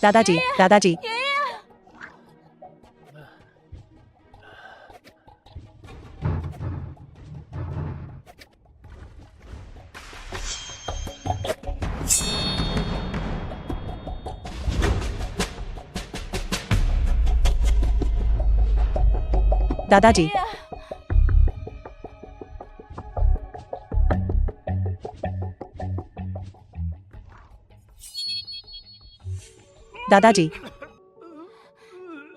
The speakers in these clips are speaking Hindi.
दादाजी, दादाजी। दादाजी, दादाजी,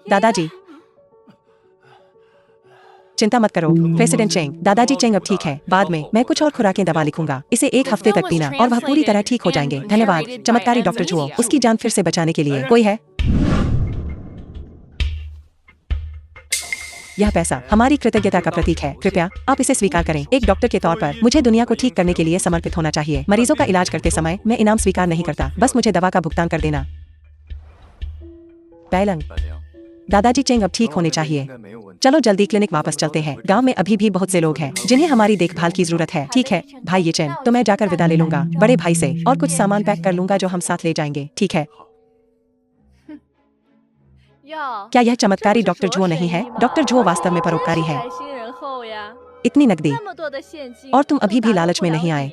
दादाजी। चिंता मत करो प्रेसिडेंट चेंग। दादाजी चेंग अब ठीक है। बाद में मैं कुछ और खुराकें दवा लिखूंगा, इसे 1 हफ्ते तक पीना और वह पूरी तरह ठीक हो जाएंगे। धन्यवाद चमत्कारी डॉक्टर जुओ। उसकी जान फिर से बचाने के लिए कोई है? यह पैसा हमारी कृतज्ञता का प्रतीक है। कृपया आप इसे स्वीकार करें। एक डॉक्टर के तौर पर मुझे दुनिया को ठीक करने के लिए समर्पित होना चाहिए। मरीजों का इलाज करते समय मैं इनाम स्वीकार नहीं करता, बस मुझे दवा का भुगतान कर देना। पैलंग, दादाजी चेंग अब ठीक होने चाहिए। चलो जल्दी क्लिनिक वापस चलते हैं। गांव में अभी भी बहुत से लोग हैं जिन्हें हमारी देखभाल की जरूरत है। ठीक है भाई ये चेन, तो मैं जाकर विदा ले लूंगा बड़े भाई से और कुछ सामान पैक कर लूंगा जो हम साथ ले जाएंगे। ठीक है? क्या यह चमत्कारी डॉक्टर जुओ नहीं है? डॉक्टर जुओ वास्तव में परोपकारी है। इतनी नकदी और तुम अभी भी लालच में नहीं आए।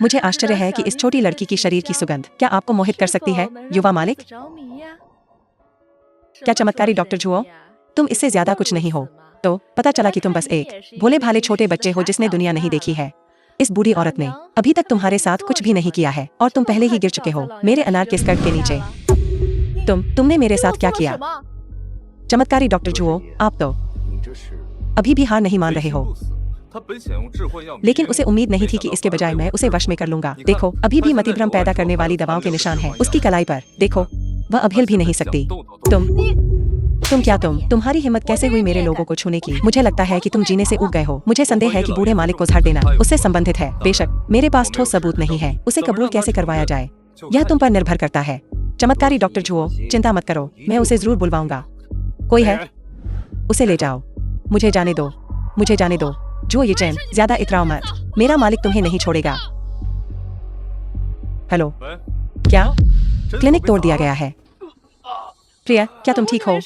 मुझे आश्चर्य है कि इस छोटी लड़की की शरीर की सुगंध क्या आपको मोहित कर सकती है, युवा मालिक? क्या चमत्कारी डॉक्टर जुओ, तुम इससे ज्यादा कुछ नहीं हो। तो पता चला कि तुम बस एक भोले भाले छोटे बच्चे हो जिसने दुनिया नहीं देखी है। इस बूढ़ी औरत ने अभी तक तुम्हारे साथ कुछ भी नहीं किया है और तुम पहले ही गिर चुके हो मेरे अनार के स्कर्ट के नीचे। तुमने मेरे साथ क्या किया? चमत्कारी डॉक्टर जुओ, आप तो अभी भी हार नहीं मान रहे हो। लेकिन उसे उम्मीद नहीं थी कि इसके बजाय मैं उसे वश में कर लूंगा। देखो अभी भी मतिभ्रम पैदा करने वाली दवाओं के निशान हैं उसकी कलाई पर। देखो वह अब हिल भी नहीं सकती। तुम क्या तुम्हारी हिम्मत कैसे हुई मेरे लोगों को छूने की? मुझे लगता है कि तुम जीने से उब गए हो। मुझे संदेह है कि बूढ़े मालिक को झाड़ देना उससे संबंधित है। बेशक मेरे पास ठोस सबूत नहीं है। उसे कबूल कैसे करवाया जाए यह तुम पर निर्भर करता है। चमत्कारी डॉक्टर जुओ, चिंता मत करो, मैं उसे जरूर बुलवाऊंगा। कोई है? उसे ले जाओ। मुझे जाने दो, मुझे जाने दो। जो ये चैन, ज्यादा इतराओ मत, मेरा मालिक तुम्हें नहीं छोड़ेगा। हेलो, क्या क्लिनिक तोड़ दिया गया है? प्रिया, क्या तुम ठीक हो?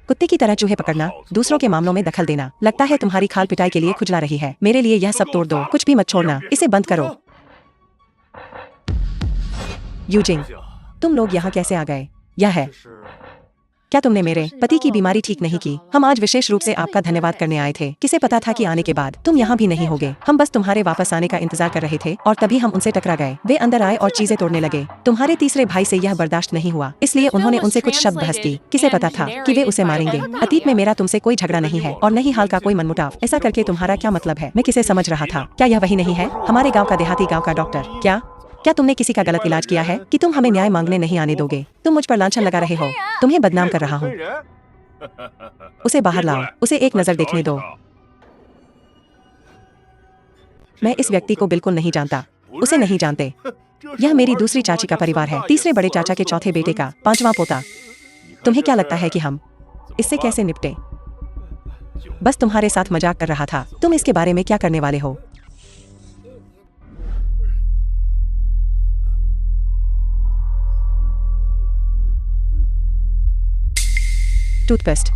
कुत्ते की तरह चूहे पकड़ना, दूसरों के मामलों में दखल देना, लगता है तुम्हारी खाल पिटाई के लिए खुजला रही है। मेरे लिए यह सब तोड़ दो, कुछ भी मत छोड़ना, इसे बंद करो। यूजिंग, तुम लोग यहाँ कैसे आ गए? यह है, क्या तुमने मेरे पति की बीमारी ठीक नहीं की? हम आज विशेष रूप से आपका धन्यवाद करने आए थे। किसे पता था कि आने के बाद तुम यहाँ भी नहीं होगे। हम बस तुम्हारे वापस आने का इंतजार कर रहे थे और तभी हम उनसे टकरा गए। वे अंदर आए और चीजें तोड़ने लगे। तुम्हारे तीसरे भाई से यह बर्दाश्त नहीं हुआ, इसलिए उन्होंने उनसे कुछ शब्द बहस की। किसे पता था कि वे उसे मारेंगे? अतीत में मेरा तुमसे कोई झगड़ा नहीं है और नहीं हाल का कोई मनमुटाव। ऐसा करके तुम्हारा क्या मतलब है? मैं किसे समझ रहा था? क्या यह वही नहीं है, हमारे गाँव का देहाती गाँव का डॉक्टर? क्या तुमने किसी का गलत इलाज किया है कि तुम हमें न्याय मांगने नहीं आने दोगे? तुम मुझ पर लांछन लगा रहे हो, तुम्हें बदनाम कर रहा हूँ। उसे बाहर लाओ, उसे एक नजर देखने दो। मैं इस व्यक्ति को बिल्कुल नहीं जानता, उसे नहीं जानते। यह मेरी दूसरी चाची का परिवार है, तीसरे बड़े चाचा के चौथे बेटे का 5वां पोता। तुम्हें क्या लगता है कि हम इससे कैसे निपटे? बस तुम्हारे साथ मजाक कर रहा था। तुम इसके बारे में क्या करने वाले हो? टूथपेस्ट।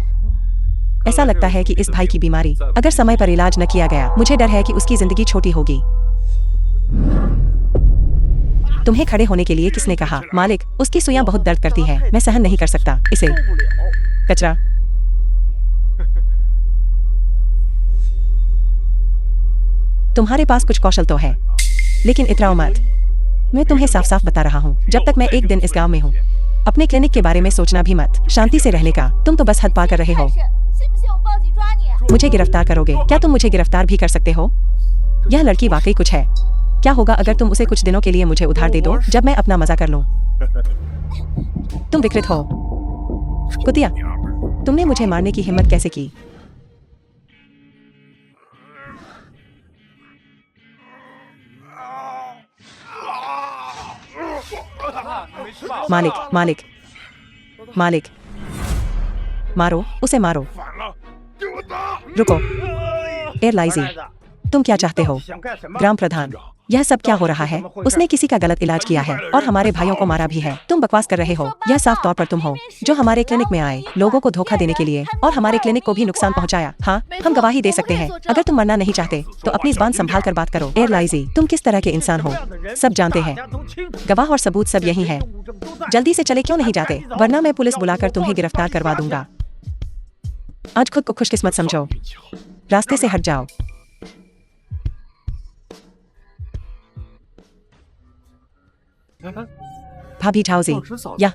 ऐसा लगता है कि इस भाई की बीमारी अगर समय पर इलाज न किया गया, मुझे डर है कि उसकी जिंदगी छोटी होगी। तुम्हें खड़े होने के लिए किसने कहा? मालिक, उसकी सुइयां बहुत दर्द करती हैं, मैं सहन नहीं कर सकता इसे। कचरा। तुम्हारे पास कुछ कौशल तो है, लेकिन इतराओ मत। मैं तुम्हें साफ साफ बता रहा हूँ, जब तक मैं एक दिन इस गांव में हूँ, अपने क्लिनिक के बारे में सोचना भी मत। शांति से रहने का तुम तो बस हद पार कर रहे हो। मुझे गिरफ्तार करोगे? क्या तुम मुझे गिरफ्तार भी कर सकते हो? यह लड़की वाकई कुछ है। क्या होगा अगर तुम उसे कुछ दिनों के लिए मुझे उधार दे दो, जब मैं अपना मजा कर लूं? तुम विकृत हो कुतिया, तुमने मुझे मारने की हिम्मत कैसे की? मालिक, मालिक, मालिक, मारो उसे, मारो। रुको एयरलाइजी, तुम क्या चाहते हो? ग्राम प्रधान, यह सब क्या हो रहा है? उसने किसी का गलत इलाज किया है और हमारे भाइयों को मारा भी है। तुम बकवास कर रहे हो। यह साफ तौर पर तुम हो जो हमारे क्लिनिक में आए लोगों को धोखा देने के लिए और हमारे क्लिनिक को भी नुकसान पहुंचाया। हाँ, हम गवाही दे सकते हैं। अगर तुम मरना नहीं चाहते तो अपनी जुबान संभाल कर बात करो। एयरलाइजी, तुम किस तरह के इंसान हो सब जानते हैं। गवाह और सबूत सब यही है। जल्दी से चले क्यों नहीं जाते, वरना मैं पुलिस बुलाकर तुम्हें गिरफ्तार करवा दूंगा। आज खुद को खुशकिस्मत समझो, रास्ते से हट जाओ। भाभी झाओजी, या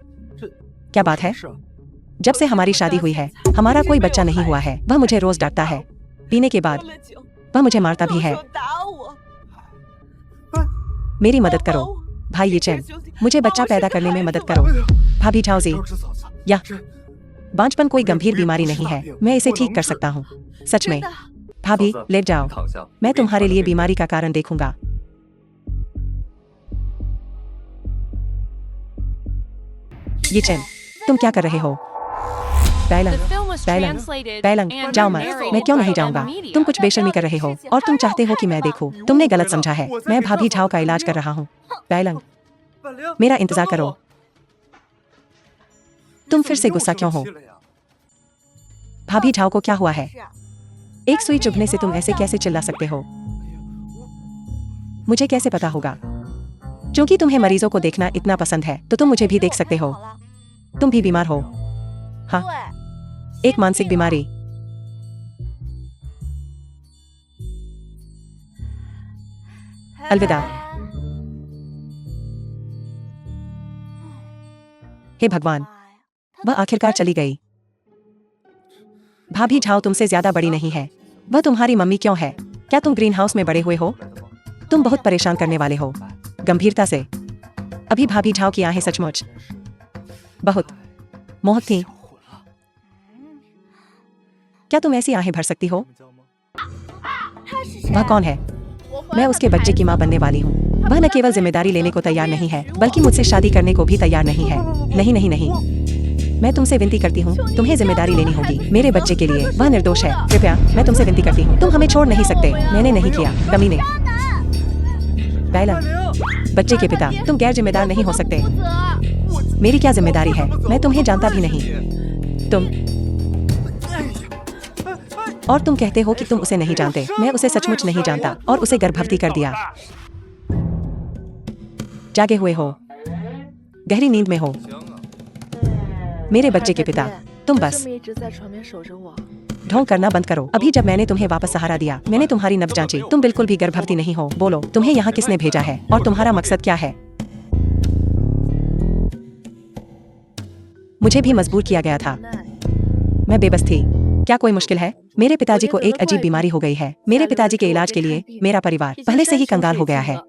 क्या बात है? जब से हमारी शादी हुई है हमारा कोई बच्चा नहीं हुआ है। वह मुझे रोज डांटता है, पीने के बाद वह मुझे मारता भी है। मेरी मदद करो भाई ये चैन, मुझे बच्चा पैदा करने में मदद करो। भाभी झाओजी, या बांझपन कोई गंभीर बीमारी नहीं है, मैं इसे ठीक कर सकता हूँ। सच में भाभी लेट जाओ, मैं तुम्हारे लिए बीमारी का कारण देखूंगा। ये चैन, तुम क्या कर रहे हो? पैलंग, जाओ मत। मैं क्यों नहीं जाऊंगा? तुम कुछ बेशर्मी कर रहे हो और तुम चाहते हो कि मैं देखूं। तुमने गलत समझा है, मैं भाभी झाओ का इलाज कर रहा हूँ। पैलंग, मेरा इंतजार करो। तुम फिर से गुस्सा क्यों हो? भाभी झाओ को क्या हुआ है? एक सुई चुभने से तुम ऐसे कैसे चिल्ला सकते हो? मुझे कैसे पता होगा? क्योंकि तुम्हें मरीजों को देखना इतना पसंद है तो तुम मुझे भी देख सकते हो। तुम भी बीमार हो? हाँ, एक मानसिक बीमारी। अलविदा। हे भगवान, वह आखिरकार चली गई। भाभी झाओ तुमसे ज्यादा बड़ी नहीं है। वह तुम्हारी मम्मी क्यों है? क्या तुम ग्रीन हाउस में बड़े हुए हो? तुम बहुत परेशान करने वाले हो। गंभीरता से। अभी भाभी झाओ की आंखें सचमुच बहुत मोहक थीं। क्या तुम ऐसी आहें भर सकती हो? वह कौन है? मैं उसके बच्चे की मां बनने वाली हूँ। वह न केवल जिम्मेदारी लेने को तैयार नहीं है बल्कि मुझसे शादी करने को भी तैयार नहीं है। नहीं नहीं नहीं, मैं तुमसे विनती करती हूँ, तुम्हें जिम्मेदारी लेनी होगी मेरे बच्चे के लिए। वह निर्दोष है, कृपया मैं तुमसे विनती करती हूँ, तुम हमें छोड़ नहीं सकते। मैंने नहीं किया, कमीने। पैलंग, बच्चे के पिता, तुम गैर जिम्मेदार नहीं हो सकते। मेरी क्या जिम्मेदारी है? मैं तुम्हें जानता भी नहीं। और तुम कहते हो कि तुम उसे नहीं जानते। मैं उसे सचमुच नहीं जानता और उसे गर्भवती कर दिया। जागे हुए हो, गहरी नींद में हो। मेरे बच्चे के पिता, तुम बस ढोंग करना बंद करो। अभी जब मैंने तुम्हें वापस सहारा दिया, मैंने तुम्हारी नब्ज जांची। तुम बिल्कुल भी गर्भवती नहीं हो। बोलो, तुम्हें यहाँ किसने भेजा है और तुम्हारा मकसद क्या है? मुझे भी मजबूर किया गया था, मैं बेबस थी। क्या कोई मुश्किल है? मेरे पिताजी को एक अजीब बीमारी हो गई है। मेरे पिताजी के इलाज के लिए मेरा परिवार पहले से ही कंगाल हो गया है।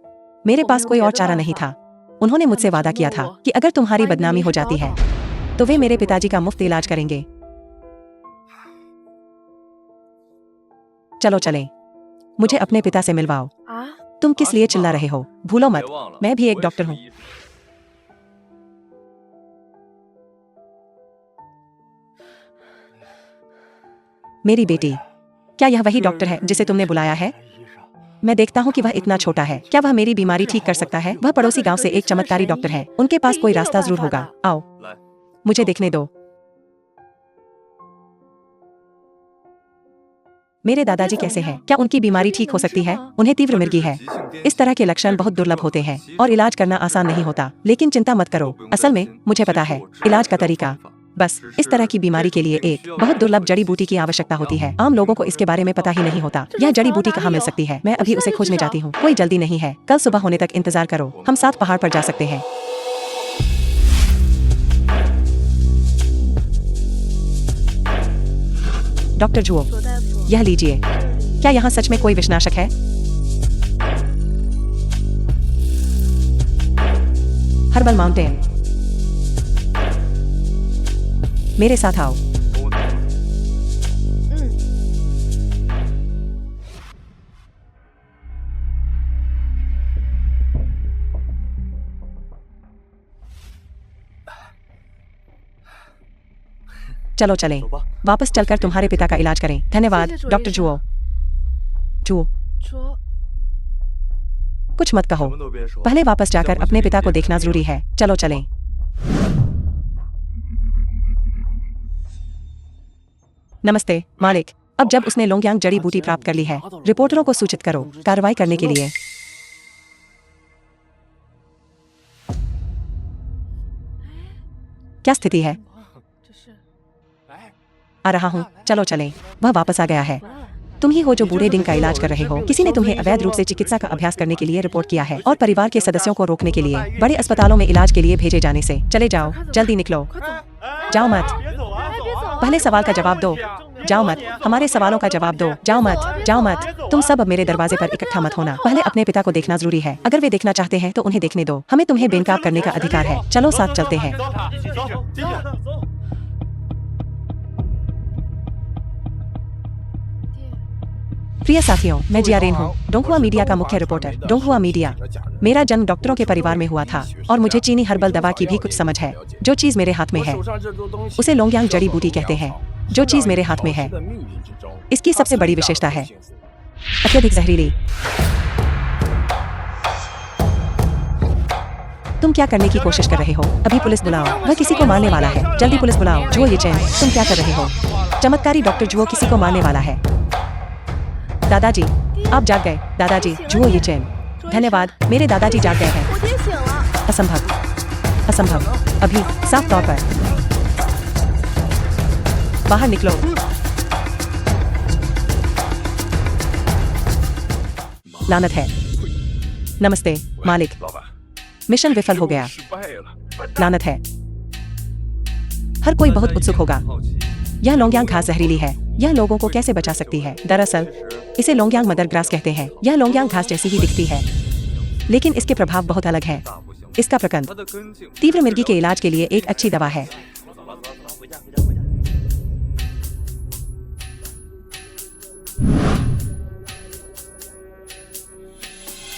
मेरे पास कोई और चारा नहीं था। उन्होंने मुझसे वादा किया था कि अगर तुम्हारी बदनामी हो जाती है तो वे मेरे पिताजी का मुफ्त इलाज करेंगे। चलो चलें, मुझे अपने पिता से मिलवाओ। तुम किस लिए चिल्ला रहे हो? भूलो मत, मैं भी एक डॉक्टर हूँ। मेरी बेटी, क्या यह वही डॉक्टर है जिसे तुमने बुलाया है? मैं देखता हूँ कि वह इतना छोटा है। क्या वह मेरी बीमारी ठीक कर सकता है? वह पड़ोसी गांव से एक चमत्कारी डॉक्टर है। उनके पास कोई रास्ता जरूर होगा। आओ, मुझे देखने दो। मेरे दादाजी कैसे हैं? क्या उनकी बीमारी ठीक हो सकती है? उन्हें तीव्र मिर्गी है। इस तरह के लक्षण बहुत दुर्लभ होते हैं और इलाज करना आसान नहीं होता। लेकिन चिंता मत करो, असल में मुझे पता है इलाज का तरीका। बस इस तरह की बीमारी के लिए एक बहुत दुर्लभ जड़ी बूटी की आवश्यकता होती है। आम लोगों को इसके बारे में पता ही नहीं होता। यह जड़ी बूटी कहाँ मिल सकती है? मैं अभी उसे खोजने जाती हूँ। कोई जल्दी नहीं है, कल सुबह होने तक इंतजार करो। हम साथ पहाड़ पर जा सकते हैं। डॉक्टर जुओ, यह लीजिए। क्या यहाँ सच में कोई विषनाशक है? हर्बल माउंटेन, मेरे साथ आओ। चलो चलें, वापस चलकर तुम्हारे पिता का इलाज करें। धन्यवाद डॉक्टर जुओ। जुओ, कुछ मत कहो। पहले वापस जाकर अपने पिता को देखना जरूरी है। चलो चलें। नमस्ते मालिक। अब जब उसने लोंगयांग जड़ी बूटी प्राप्त कर ली है, रिपोर्टरों को सूचित करो कार्रवाई करने के लिए। क्या स्थिति है? आ रहा हूँ, चलो चलें। वह वापस आ गया है। तुम ही हो जो बूढ़े डिंग का इलाज कर रहे हो। किसी ने तुम्हें अवैध रूप से चिकित्सा का अभ्यास करने के लिए रिपोर्ट किया है और परिवार के सदस्यों को रोकने के लिए बड़े अस्पतालों में इलाज के लिए भेजे जाने से। चले जाओ, जल्दी निकलो। जाओ मत। पहले सवाल का जवाब दो। जाओ मत। हमारे सवालों का जवाब दो। जाओ मत, जाओ मत। तुम सब अब मेरे दरवाजे पर इकट्ठा मत होना। पहले अपने पिता को देखना जरूरी है। अगर वे देखना चाहते हैं तो उन्हें देखने दो। हमें तुम्हें बेनकाब करने का अधिकार है। चलो साथ चलते हैं। प्रिय साथियों, मैं जियारेन हूँ, डोंगहुआ मीडिया का मुख्य रिपोर्टर। डोंगहुआ मीडिया। मेरा जन्म डॉक्टरों के परिवार में हुआ था और मुझे चीनी हर्बल दवा की भी कुछ समझ है। जो चीज मेरे हाथ में है उसे लोंगयांग जड़ी बूटी कहते हैं। जो चीज मेरे हाथ में है इसकी सबसे बड़ी विशेषता है अत्यधिक जहरीली। तुम क्या करने की कोशिश कर रहे हो? अभी पुलिस बुलाओ। वह किसी को मारने वाला है। जल्दी पुलिस बुलाओ। जुओ येचेन, तुम क्या कर रहे हो? चमत्कारी डॉक्टर जुओ किसी को मारने वाला है। दादाजी, आप जाग गए। दादाजी, जुओ येचेन। धन्यवाद, मेरे दादाजी जाग गए हैं। असंभव, असंभव। अभी साफ तौर पर बाहर निकलो। लानत है। नमस्ते मालिक, मिशन विफल हो गया। लानत है। हर कोई बहुत उत्सुक होगा। यह लोंगयांग घास जहरीली है। यह लोगों को कैसे बचा सकती है? दरअसल इसे लोंगयांग मदर ग्रास कहते हैं। यह लोंगयांग घास जैसी ही दिखती है, लेकिन इसके प्रभाव बहुत अलग हैं। इसका प्रकंद तीव्र मिर्गी के इलाज के लिए एक अच्छी दवा है।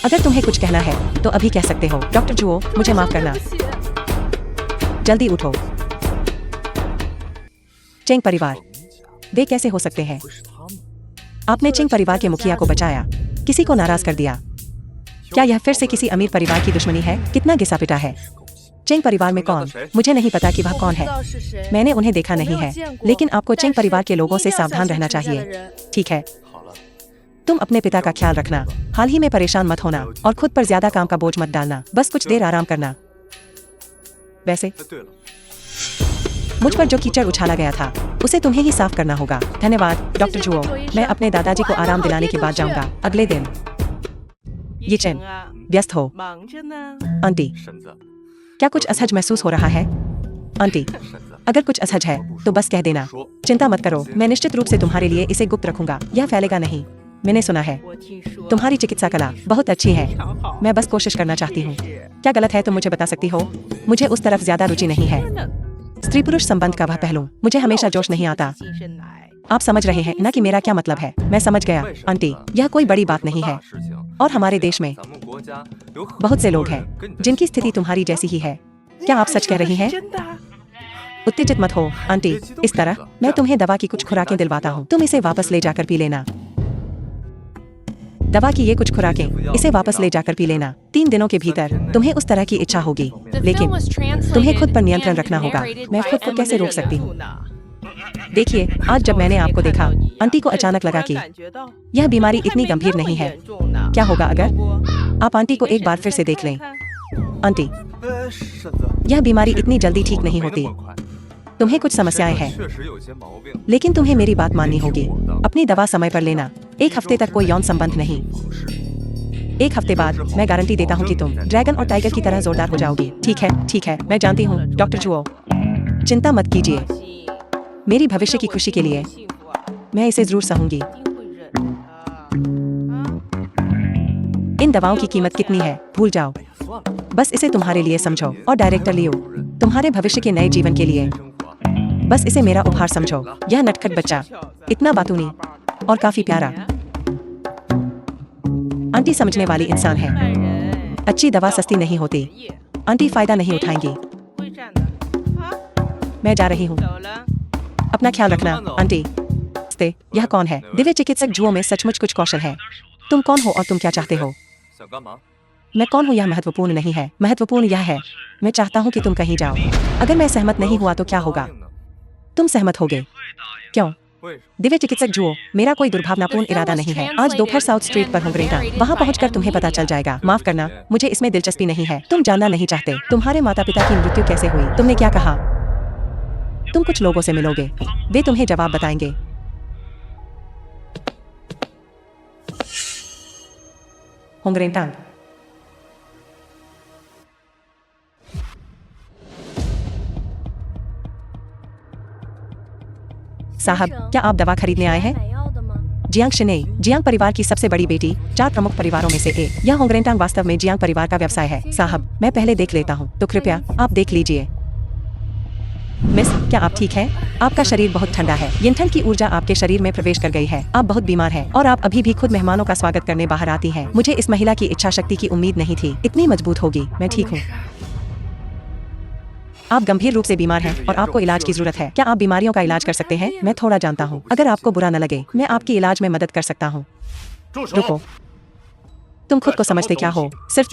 अगर तुम्हें कुछ कहना है तो अभी कह सकते हो। डॉक्टर जुओ, मुझे माफ करना। जल्दी उठो। चेंग परिवार, वे कैसे हो सकते हैं? आपने चेंग परिवार के मुखिया को बचाया, किसी को नाराज कर दिया। क्या यह फिर से किसी अमीर परिवार की दुश्मनी है? कितना घिसा पिटा है। चेंग परिवार में कौन? मुझे नहीं पता कि वह कौन है। मैंने उन्हें देखा नहीं है, लेकिन आपको चेंग परिवार के लोगों से सावधान रहना चाहिए। ठीक है, तुम अपने पिता का ख्याल रखना। हाल ही में परेशान मत होना और खुद पर ज्यादा काम का बोझ मत डालना। बस कुछ देर आराम करना। वैसे मुझ पर जो कीचड़ उछाला गया था उसे तुम्हें ही साफ करना होगा। धन्यवाद डॉक्टर जुओ। मैं अपने दादाजी को आराम दिलाने के बाद जाऊंगा। अगले दिन। येचेन, व्यस्त हो। आंटी, क्या कुछ असहज महसूस हो रहा है? आंटी, अगर कुछ असहज है तो बस कह देना। चिंता मत करो, मैं निश्चित रूप से तुम्हारे लिए इसे गुप्त रखूंगा। यह फैलेगा नहीं। मैंने सुना है तुम्हारी चिकित्सा कला बहुत अच्छी है। मैं बस कोशिश करना चाहती हूँ। क्या गलत है तुम मुझे बता सकती हो? मुझे उस तरफ ज्यादा रुचि नहीं है। स्त्री पुरुष संबंध का वह पहलू मुझे हमेशा जोश नहीं आता। आप समझ रहे हैं ना कि मेरा क्या मतलब है? मैं समझ गया आंटी, यह कोई बड़ी बात नहीं है। और हमारे देश में बहुत से लोग हैं जिनकी स्थिति तुम्हारी जैसी ही है। क्या आप सच कह रही हैं? उत्तेजित मत हो आंटी। इस तरह मैं तुम्हें दवा की कुछ खुराकें दिलवाता हूँ। तुम इसे वापस ले जाकर पी लेना। दवा की ये कुछ खुराकें इसे वापस ले जाकर पी लेना। 3 दिनों के भीतर तुम्हें उस तरह की इच्छा होगी, लेकिन तुम्हें खुद पर नियंत्रण रखना होगा। मैं खुद को कैसे रोक सकती हूँ? देखिए, आज जब मैंने आपको देखा, आंटी को अचानक लगा कि यह बीमारी इतनी गंभीर नहीं है। क्या होगा अगर आप आंटी को एक बार फिर से देख लें? आंटी, यह बीमारी इतनी जल्दी ठीक नहीं होती। तुम्हें कुछ समस्याएं हैं, लेकिन तुम्हें मेरी बात माननी होगी। अपनी दवा समय पर लेना। 1 हफ्ते तक कोई यौन संबंध नहीं। 1 हफ्ते बाद मैं गारंटी देता हूँ कि तुम ड्रैगन और टाइगर की तरह जोरदार हो जाओगी। ठीक है, ठीक है, मैं जानती हूँ डॉक्टर जुओ। चिंता मत कीजिए। मेरी भविष्य की खुशी के लिए मैं इसे जरूर सहूंगी। इन दवाओं की कीमत कितनी है भूल जाओ। बस इसे तुम्हारे लिए समझो और डायरेक्टर लियो, तुम्हारे भविष्य के नए जीवन के लिए। बस इसे मेरा उपहार समझो। यह नटखट बच्चा, इतना बातूनी और काफी प्यारा। आंटी समझने वाली इंसान है। अच्छी दवा सस्ती नहीं होती। आंटी फायदा नहीं उठाएंगी। मैं जा रही हूँ। अपना ख्याल रखना आंटी। यह कौन है? दिव्य चिकित्सक जुओ में सचमुच कुछ कौशल है। तुम कौन हो और तुम क्या चाहते हो? मैं कौन हूँ यह महत्वपूर्ण नहीं है, महत्वपूर्ण यह है मैं चाहता हूँ कि तुम कहीं जाओ। अगर मैं सहमत नहीं हुआ तो क्या होगा? तुम सहमत होगे? क्यों? दिव्य चिकित्सक जुओ, मेरा कोई दुर्भावनापूर्ण इरादा नहीं है। आज दोपहर साउथ स्ट्रीट पर हूँ ग्रेटा, वहाँ पहुँचकर तुम्हें पता चल जाएगा। माफ करना, मुझे इसमें दिलचस्पी नहीं है। तुम जानना नहीं चाहते तुम्हारे माता पिता की मृत्यु कैसे हुई। तुमने क्या कहा? तुम कुछ लोगों से मिलोगे, वे तुम्हें जवाब बताएंगे। होंगरेंटांग, साहब, क्या आप दवा खरीदने आए हैं? जियांग शिने, जियांग परिवार की सबसे बड़ी बेटी, 4 प्रमुख परिवारों में से एक। यह होंगरेंटांग वास्तव में जियांग परिवार का व्यवसाय है। साहब, मैं पहले देख लेता हूँ, तो कृपया आप देख लीजिए। मिस, क्या आप ठीक हैं? आपका शरीर बहुत ठंडा है। यिनठन की ऊर्जा आपके शरीर में प्रवेश कर गई है। आप बहुत बीमार हैं और आप अभी भी खुद मेहमानों का स्वागत करने बाहर आती हैं। मुझे इस महिला की इच्छा शक्ति की उम्मीद नहीं थी, इतनी मजबूत होगी। मैं ठीक हूँ। आप गंभीर रूप से बीमार हैं और आपको इलाज की जरूरत है। क्या आप बीमारियों का इलाज कर सकते हैं? मैं थोड़ा जानता हूँ। अगर आपको बुरा न लगे, मैं आपकी इलाज में मदद कर सकता हूँ। रुको, तुम खुद को समझते क्या हो? सिर्फ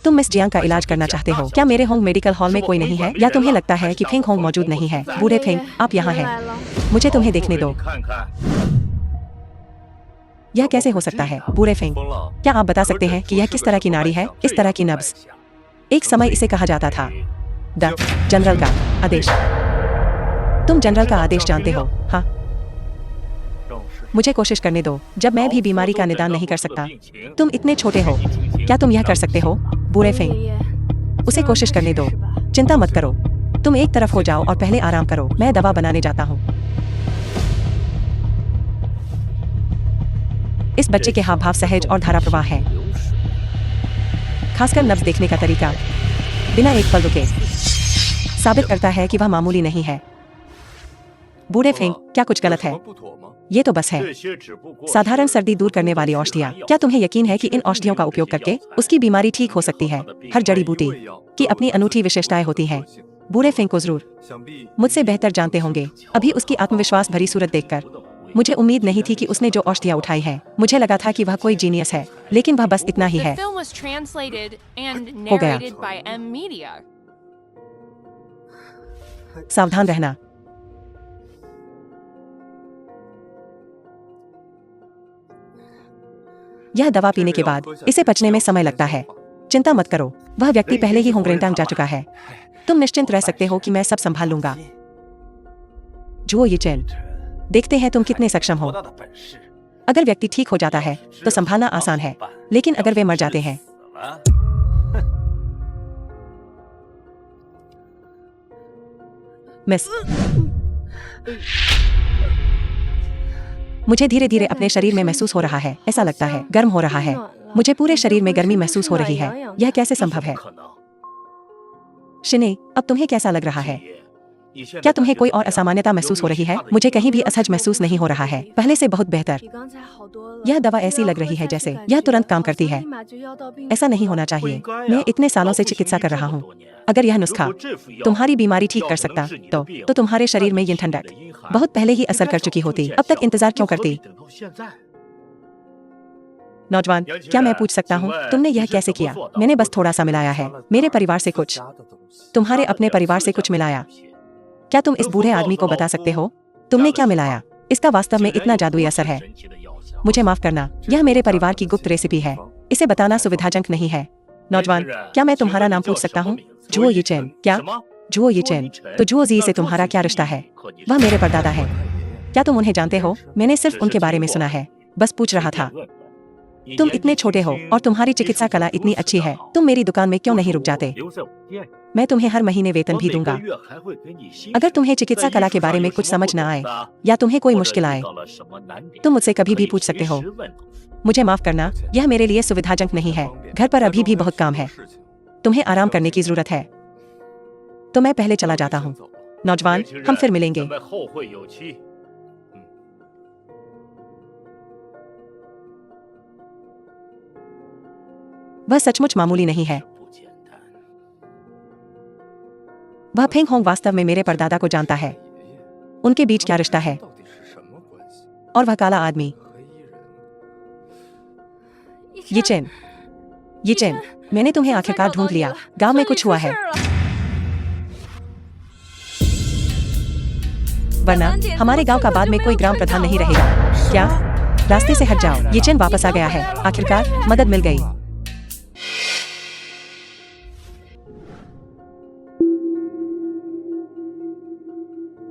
तुम मिस जियांग का इलाज करना चाहते हो। क्या मेरे होंग मेडिकल हॉल में कोई नहीं है, या तुम्हें लगता है कि फेंग होंग मौजूद नहीं है? बूढ़े फेंग, आप यहाँ हैं। मुझे तुम्हें देखने दो। यह कैसे हो सकता है? बूढ़े फेंग, क्या आप बता सकते हैं कि यह किस तरह की नाड़ी है? इस तरह की नब्ज। एक समय इसे कहा जाता था द जनरल का आदेश। तुम जनरल का आदेश जानते हो? हाँ, मुझे कोशिश करने दो। जब मैं भी बीमारी का निदान नहीं कर सकता। तुम इतने छोटे हो, क्या तुम यह कर सकते हो? बूढ़े फेंग, उसे कोशिश करने दो। चिंता मत करो, तुम एक तरफ हो जाओ और पहले आराम करो। मैं दवा बनाने जाता हूँ। इस बच्चे के हाव भाव सहज और धारा प्रवाह है, खासकर नब्ज देखने का तरीका बिना एक पल रुके साबित करता है कि वह मामूली नहीं है। बूढ़े फेंग, क्या कुछ गलत है? ये तो बस है साधारण सर्दी दूर करने वाली औषधियाँ। क्या तुम्हें यकीन है कि इन औषधियों का उपयोग करके उसकी बीमारी ठीक हो सकती है? हर जड़ी बूटी की अपनी अनूठी विशेषताएं होती हैं। बूढ़े फेंग को जरूर मुझसे बेहतर जानते होंगे। अभी उसकी आत्मविश्वास भरी सूरत देखकर मुझे उम्मीद नहीं थी कि उसने जो औषधियाँ उठाई हैं। मुझे लगा था कि वह कोई जीनियस है, लेकिन वह बस इतना ही है। हो गया। सावधान रहना। यह दवा पीने के बाद इसे पचने में समय लगता है। चिंता मत करो, वह व्यक्ति पहले ही होंगरेंटांग जा चुका है। तुम निश्चिंत रह सकते हो कि मैं सब संभाल लूंगा। जुओ यिचेन, देखते हैं तुम कितने सक्षम हो। अगर व्यक्ति ठीक हो जाता है तो संभालना आसान है, लेकिन अगर वे मर जाते हैं। मिस, मुझे धीरे धीरे अपने शरीर में महसूस हो रहा है। ऐसा लगता है गर्म हो रहा है। मुझे पूरे शरीर में गर्मी महसूस हो रही है। यह कैसे संभव है? शिने, अब तुम्हें कैसा लग रहा है? क्या तुम्हें कोई और असामान्यता महसूस हो रही है? मुझे कहीं भी असहज महसूस नहीं हो रहा है, पहले से बहुत बेहतर। यह दवा ऐसी लग रही है जैसे यह तुरंत काम करती है। ऐसा नहीं होना चाहिए। मैं इतने सालों से चिकित्सा कर रहा हूँ। अगर यह नुस्खा तुम्हारी बीमारी ठीक कर सकता तो तुम्हारे शरीर में यह ठंडक बहुत पहले ही असर कर चुकी होती। अब तक इंतजार क्यों करती? नौजवान, क्या मैं पूछ सकता हूँ तुमने यह कैसे किया? मैंने बस थोड़ा सा मिलाया है। मेरे परिवार से कुछ, तुम्हारे अपने परिवार से कुछ मिलाया। क्या तुम इस बूढ़े आदमी को बता सकते हो तुमने क्या मिलाया? इसका वास्तव में इतना जादुई असर है। मुझे माफ करना, यह मेरे परिवार की गुप्त रेसिपी है। इसे बताना सुविधाजनक नहीं है। नौजवान, क्या मैं तुम्हारा नाम पूछ सकता हूँ? जुओ यिचेन। क्या? जुओ यिचेन। तो जुओ जी से तुम्हारा क्या रिश्ता है? वह मेरे परदादा है। क्या तुम उन्हें जानते हो? मैंने सिर्फ उनके बारे में सुना है, बस पूछ रहा था। तुम इतने छोटे हो और तुम्हारी चिकित्सा कला इतनी अच्छी है, तुम मेरी दुकान में क्यों नहीं रुक जाते? मैं तुम्हें हर महीने वेतन भी दूंगा। अगर तुम्हें चिकित्सा कला के बारे में कुछ समझ न आए या तुम्हें कोई मुश्किल आए, तुम मुझसे कभी भी पूछ सकते हो। मुझे माफ करना, यह मेरे लिए सुविधाजनक नहीं है। घर पर अभी भी बहुत काम है, तुम्हें आराम करने की जरूरत है। तो मैं पहले चला जाता हूँ। नौजवान, हम फिर मिलेंगे। वह सचमुच मामूली नहीं है। वह फेंग होंग वास्तव में मेरे परदादा को जानता है। उनके बीच क्या रिश्ता है? और वह काला आदमी यिचेन। मैंने तुम्हें आखिरकार ढूंढ लिया। गांव में कुछ हुआ है, वरना हमारे गांव का बाद में कोई ग्राम प्रधान नहीं रहेगा। क्या? रास्ते से हट जाओ। ये चैन वापस आ गया है। आखिरकार मदद मिल गई।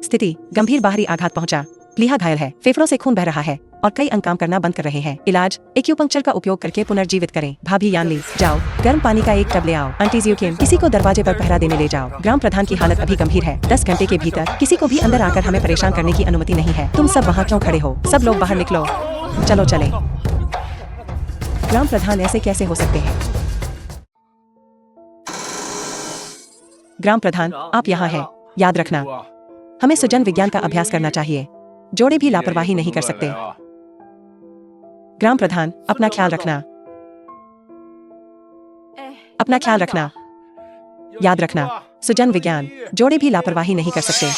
स्थिति गंभीर, बाहरी आघात पहुंचा। प्लीहा घायल है, फेफड़ों से खून बह रहा है और कई अंग काम करना बंद कर रहे हैं। इलाज एक्यूपंक्चर का उपयोग करके पुनर्जीवित करें। भाभी यानली, जाओ गर्म पानी का एक टब ले आओ। आंटी ज़्यूकिन, किसी को दरवाजे पर पहरा देने ले जाओ। ग्राम प्रधान की हालत अभी गंभीर है। 10 घंटे के भीतर किसी को भी अंदर आकर हमें परेशान करने की अनुमति नहीं है। तुम सब वहाँ क्यों खड़े हो? सब लोग बाहर निकलो। चलो चले। ग्राम प्रधान ऐसे कैसे हो सकते हैं? ग्राम प्रधान, आप यहाँ हैं। याद रखना, हमें सुजन विज्ञान का अभ्यास करना चाहिए। जोड़े भी लापरवाही नहीं कर सकते। ग्राम प्रधान, अपना ख्याल रखना। अपना ख्याल रखना। याद रखना, सुजन विज्ञान, जोड़े भी लापरवाही नहीं कर सकते।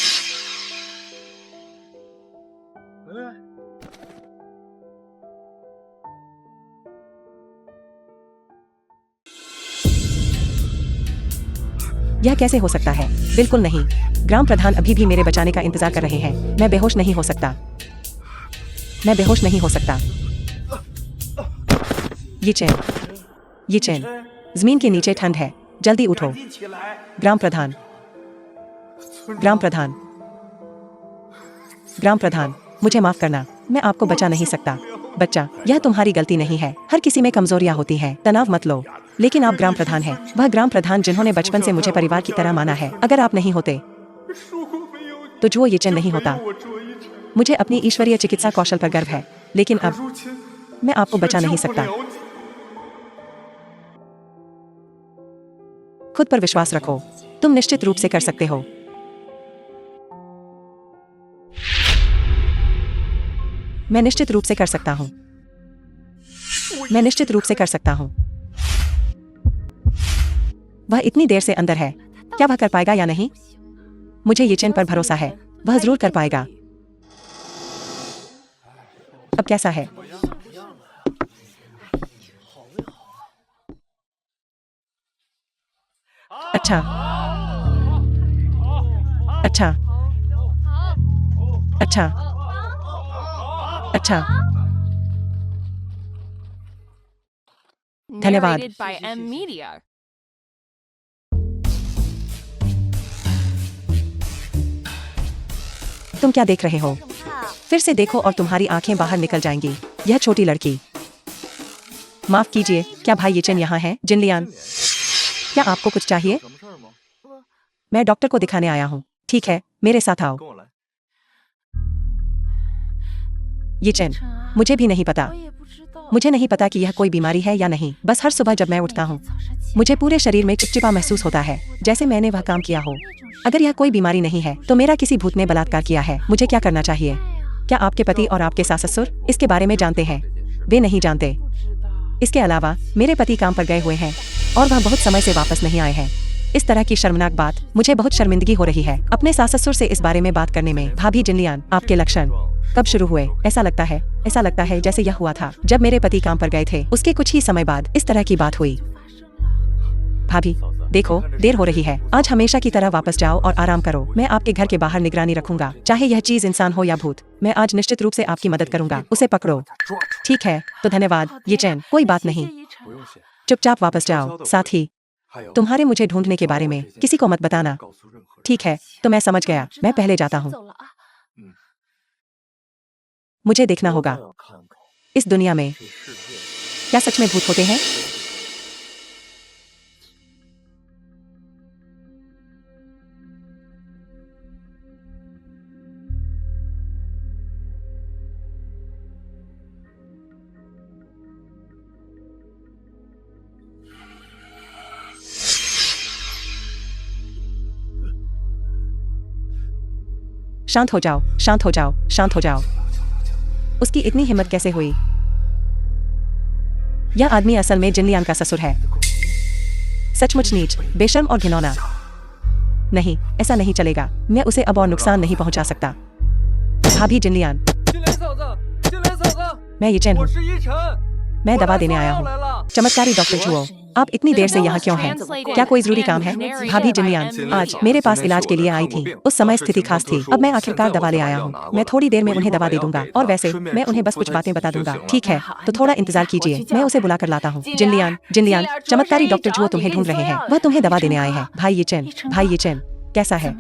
यह कैसे हो सकता है? बिल्कुल नहीं। ग्राम प्रधान अभी भी मेरे बचाने का इंतजार कर रहे हैं। मैं बेहोश नहीं हो सकता। मैं बेहोश नहीं हो सकता। ये चैन, जमीन के नीचे ठंड है। जल्दी उठो। ग्राम प्रधान, ग्राम प्रधान, ग्राम प्रधान, मुझे माफ करना। मैं आपको बचा नहीं सकता। बच्चा, यह तुम्हारी गलती नहीं है। हर किसी में कमजोरियां होती हैं। तनाव मत लो। लेकिन आप ग्राम प्रधान हैं। वह ग्राम प्रधान जिन्होंने बचपन से मुझे परिवार की तरह माना है। अगर आप नहीं होते तो जो ये चैन नहीं होता। मुझे अपनी ईश्वरीय चिकित्सा कौशल पर गर्व है, लेकिन अब मैं आपको बचा नहीं सकता। खुद पर विश्वास रखो। तुम निश्चित रूप से कर सकते हो। मैं निश्चित रूप से कर सकता हूं। मैं निश्चित रूप से कर सकता हूं। वह इतनी देर से अंदर है। क्या वह कर पाएगा या नहीं? मुझे ये चैन पर भरोसा है। वह जरूर कर पाएगा। अब कैसा है? अच्छा, अच्छा, अच्छा, अच्छा। धन्यवाद। Narrated by M Media. तुम क्या देख रहे हो? फिर से देखो और तुम्हारी आंखें बाहर निकल जाएंगी। यह छोटी लड़की। माफ कीजिए, क्या भाई येचन यहाँ है? जिनलियान, क्या आपको कुछ चाहिए? मैं डॉक्टर को दिखाने आया हूँ। ठीक है, मेरे साथ आओ। येचन, मुझे भी नहीं पता। मुझे नहीं पता कि यह कोई बीमारी है या नहीं। बस हर सुबह जब मैं उठता हूँ, मुझे पूरे शरीर में चिपचिपा महसूस होता है, जैसे मैंने वह काम किया हो। अगर यह कोई बीमारी नहीं है, तो मेरा किसी भूत ने बलात्कार किया है। मुझे क्या करना चाहिए? क्या आपके पति और आपके सास ससुर इसके बारे में जानते हैं? वे नहीं जानते। इसके अलावा मेरे पति काम पर गए हुए हैं और वह बहुत समय से वापस नहीं आए हैं। इस तरह की शर्मनाक बात, मुझे बहुत शर्मिंदगी हो रही है अपने सास ससुर से इस बारे में बात करने में। भाभी जिनलियान, आपके लक्षण कब शुरू हुए? ऐसा लगता है जैसे यह हुआ था जब मेरे पति काम पर गए थे। उसके कुछ ही समय बाद इस तरह की बात हुई। भाभी, देखो, देर हो रही है। आज हमेशा की तरह वापस जाओ और आराम करो। मैं आपके घर के बाहर निगरानी रखूंगा, चाहे यह चीज इंसान हो या भूत। मैं आज निश्चित रूप से आपकी मदद करूंगा। उसे पकड़ो। ठीक है, तो धन्यवाद। ये चैन, कोई बात नहीं। चुपचाप वापस जाओ। साथ ही तुम्हारे मुझे ढूंढने के बारे में किसी को मत बताना। ठीक है, तो मैं समझ गया। मैं पहले जाता हूँ। मुझे देखना होगा इस दुनिया में क्या सच में भूत होते हैं? शांत हो जाओ, शांत हो जाओ, शांत हो जाओ। उसकी इतनी हिम्मत कैसे हुई? यह आदमी असल में जिनलियान का ससुर है। सचमुच नीच, बेशर्म और घिनौना। नहीं, ऐसा नहीं चलेगा। मैं उसे अब और नुकसान नहीं पहुंचा सकता। भाभी जिनलियान, मैं येचन हूँ। मैं दवा देने आया हूँ। चमत्कारी डॉक्टर जुओ। आप इतनी देर से यहाँ क्यों हैं? क्या कोई जरूरी काम है? भाभी जिनलियान आज मेरे पास इलाज के लिए आई थी। उस समय स्थिति खास थी। अब मैं आखिरकार दवा ले आया हूँ। मैं थोड़ी देर में उन्हें दवा दे दूंगा और वैसे मैं उन्हें बस कुछ बातें बता दूंगा। ठीक है, तो थोड़ा इंतजार कीजिए, मैं उसे बुलाकर लाता हूँ। जिनलियान, जिनलियान, चमत्कारी डॉक्टर जुओ तुम्हें ढूंढ रहे हैं। वह तुम्हें दवा देने आए हैं। भाई ये चैन कैसा है?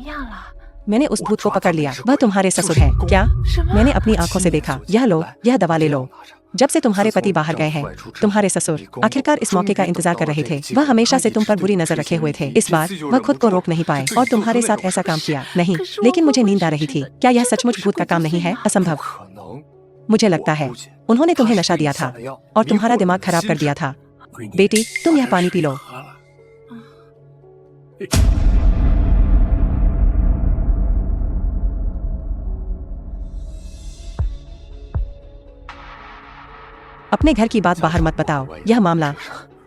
मैंने उस भूत को पकड़ लिया। वह तुम्हारे ससुर हैं। क्या? मैंने अपनी आंखों से देखा। यह लो, यह दवा ले लो। जब से तुम्हारे पति बाहर गए हैं, तुम्हारे ससुर आखिरकार इस मौके का इंतजार कर रहे थे। वह हमेशा से तुम पर बुरी नजर रखे हुए थे। इस बार वह खुद को रोक नहीं पाए और तुम्हारे साथ ऐसा काम किया। नहीं, लेकिन मुझे नींद आ रही थी। क्या यह सचमुच भूत का काम नहीं है? असंभव। मुझे लगता है उन्होंने तुम्हें नशा दिया था और तुम्हारा दिमाग खराब कर दिया था। बेटी, तुम यह पानी पी लो। अपने घर की बात बाहर मत बताओ। यह मामला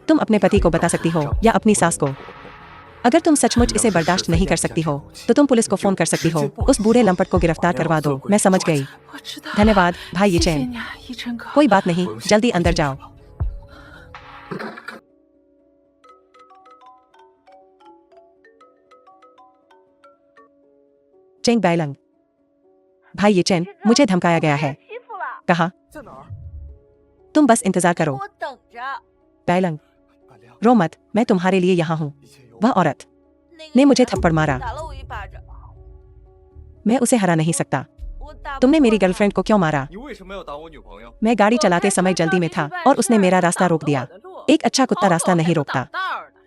तुम अपने पति को बता सकती हो या अपनी सास को। अगर तुम सचमुच इसे बर्दाश्त नहीं कर सकती हो तो तुम पुलिस को फोन कर सकती हो। उस बूढ़े लंपट को गिरफ्तार करवा दो। मैं समझ गई। धन्यवाद भाई ये चैन। कोई बात नहीं, जल्दी अंदर जाओ। चेंग बैलंग, भाई ये चैन, मुझे धमकाया गया है। कहा? तुम बस इंतजार करो। बैलंग, रो मत, मैं तुम्हारे लिए यहाँ हूँ। वह औरत ने मुझे थप्पड़ मारा। मैं उसे हरा नहीं सकता। तुमने मेरी गर्लफ्रेंड को क्यों मारा? मैं गाड़ी चलाते समय जल्दी में था और उसने मेरा रास्ता रोक दिया। एक अच्छा कुत्ता रास्ता नहीं रोकता।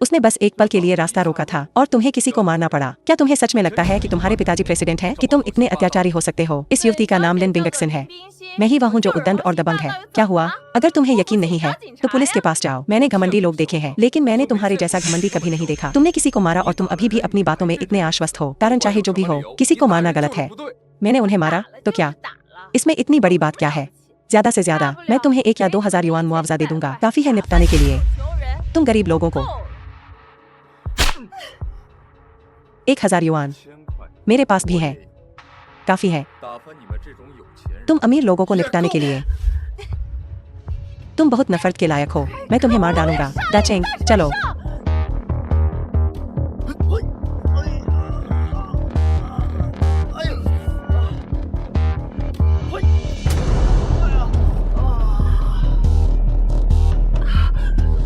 उसने बस एक पल के लिए रास्ता रोका था और तुम्हें किसी को मारना पड़ा। क्या तुम्हें सच में लगता है कि तुम्हारे पिताजी प्रेसिडेंट हैं? कि तुम इतने अत्याचारी हो सकते हो? इस युवती का नाम लिन बिंगक्सन है। मैं ही वह हूँ जो उद्दंड और दबंग है। क्या हुआ? अगर तुम्हें यकीन नहीं है तो पुलिस के पास जाओ। मैंने घमंडी लोग देखे हैं, लेकिन मैंने तुम्हारे जैसा घमंडी कभी नहीं देखा। तुमने किसी को मारा और तुम अभी भी अपनी बातों में इतने आश्वस्त हो। कारण चाहे जो भी हो, किसी को मारना गलत है। मैंने उन्हें मारा तो क्या? इसमें इतनी बड़ी बात क्या है? ज्यादा से ज्यादा मैं तुम्हें 1 या 2 हजार युआन मुआवजा दे दूंगा। काफी है निपटाने के लिए। तुम गरीब लोगों को 1000 युआन मेरे पास भी है, काफी है। तुम अमीर लोगों को निपटाने के लिए तुम बहुत नफरत के लायक हो। मैं तुम्हें मार डालूंगा। दाचेंग, चलो।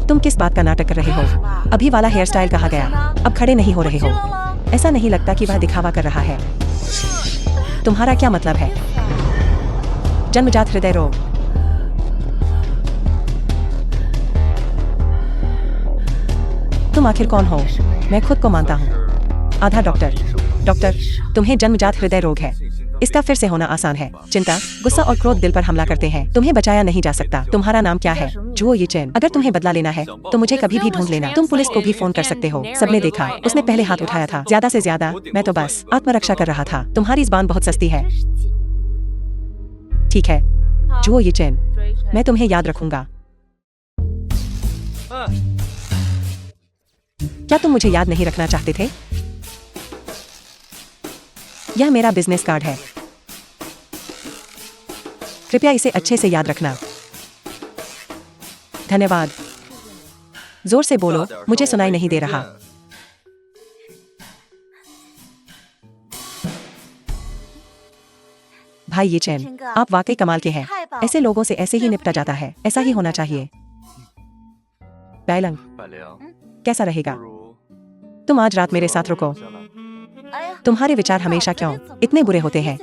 तुम किस बात का नाटक कर रहे हो? अभी वाला हेयर स्टाइल कहाँ गया? अब खड़े नहीं हो रहे हो। ऐसा नहीं लगता कि वह दिखावा कर रहा है। तुम्हारा क्या मतलब है? जन्मजात हृदय रोग। तुम आखिर कौन हो? मैं खुद को मानता हूँ। आधा डॉक्टर। डॉक्टर, तुम्हें जन्मजात हृदय रोग है। इसका फिर से होना आसान है। चिंता, गुस्सा और क्रोध दिल पर हमला करते हैं। तुम्हें बचाया नहीं जा सकता। तुम्हारा नाम क्या है? जुओ ये चैन। अगर तुम्हें बदला लेना है तो मुझे कभी भी ढूंढ लेना। तुम पुलिस को भी फोन कर सकते हो। सबने देखा, उसने पहले हाथ उठाया था। ज्यादा से ज्यादा मैं तो बस आत्मरक्षा कर रहा था। तुम्हारी जुबान बहुत सस्ती है। ठीक है जुओ ये चैन, मैं तुम्हें याद रखूंगा। क्या तुम मुझे याद नहीं रखना चाहते थे? यह मेरा बिजनेस कार्ड है। कृपया इसे अच्छे से याद रखना। धन्यवाद। जोर से बोलो, मुझे सुनाई नहीं दे रहा। भाई ये चैन, आप वाकई कमाल के हैं। ऐसे लोगों से ऐसे ही निपटा जाता है। ऐसा ही होना चाहिए। बैलंग, कैसा रहेगा? तुम आज रात मेरे साथ रुको। तुम्हारे विचार हमेशा क्यों इतने बुरे होते हैं?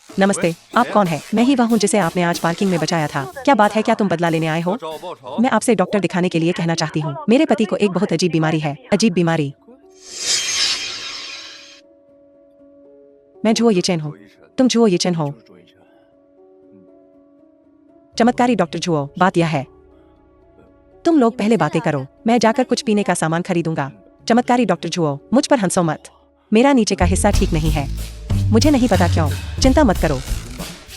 नमस्ते, आप कौन हैं? मैं ही वह हूँ जिसे आपने आज पार्किंग में बचाया था। क्या बात है? क्या तुम बदला लेने आए हो? मैं आपसे डॉक्टर दिखाने के लिए कहना चाहती हूँ। मेरे पति को एक बहुत अजीब बीमारी है। अजीब बीमारी? मैं जुओ ये चैन हूँ। तुम जुओ ये चैन हो? चमत्कारी डॉक्टर जुओ, बात यह है, तुम लोग पहले बातें करो, मैं जाकर कुछ पीने का सामान खरीदूंगा। चमत्कारी डॉक्टर जुओ, मुझ पर हंसो मत। मेरा नीचे का हिस्सा ठीक नहीं है। मुझे नहीं पता क्यों। चिंता मत करो,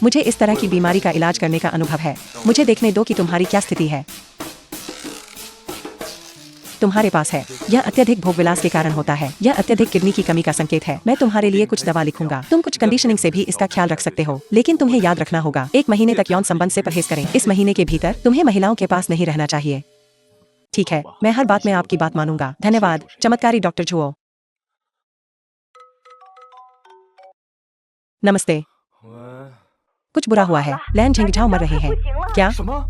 मुझे इस तरह की बीमारी का इलाज करने का अनुभव है। मुझे देखने दो कि तुम्हारी क्या स्थिति है। तुम्हारे पास है। यह अत्यधिक भोगविलास के कारण होता है। यह अत्यधिक किडनी की कमी का संकेत है। मैं तुम्हारे लिए कुछ दवा लिखूंगा। तुम कुछ कंडीशनिंग से भी इसका ख्याल रख सकते हो, लेकिन तुम्हें याद रखना होगा 1 महीने तक यौन संबंध से परहेज करें। इस महीने के भीतर तुम्हें महिलाओं के पास नहीं रहना चाहिए। ठीक है, मैं हर बात में आपकी बात मानूंगा। धन्यवाद, चमत्कारी डॉक्टर जुओ। नमस्ते। कुछ बुरा हुआ है। लैन झिंगझाव मर रहे हैं। क्या? 什么？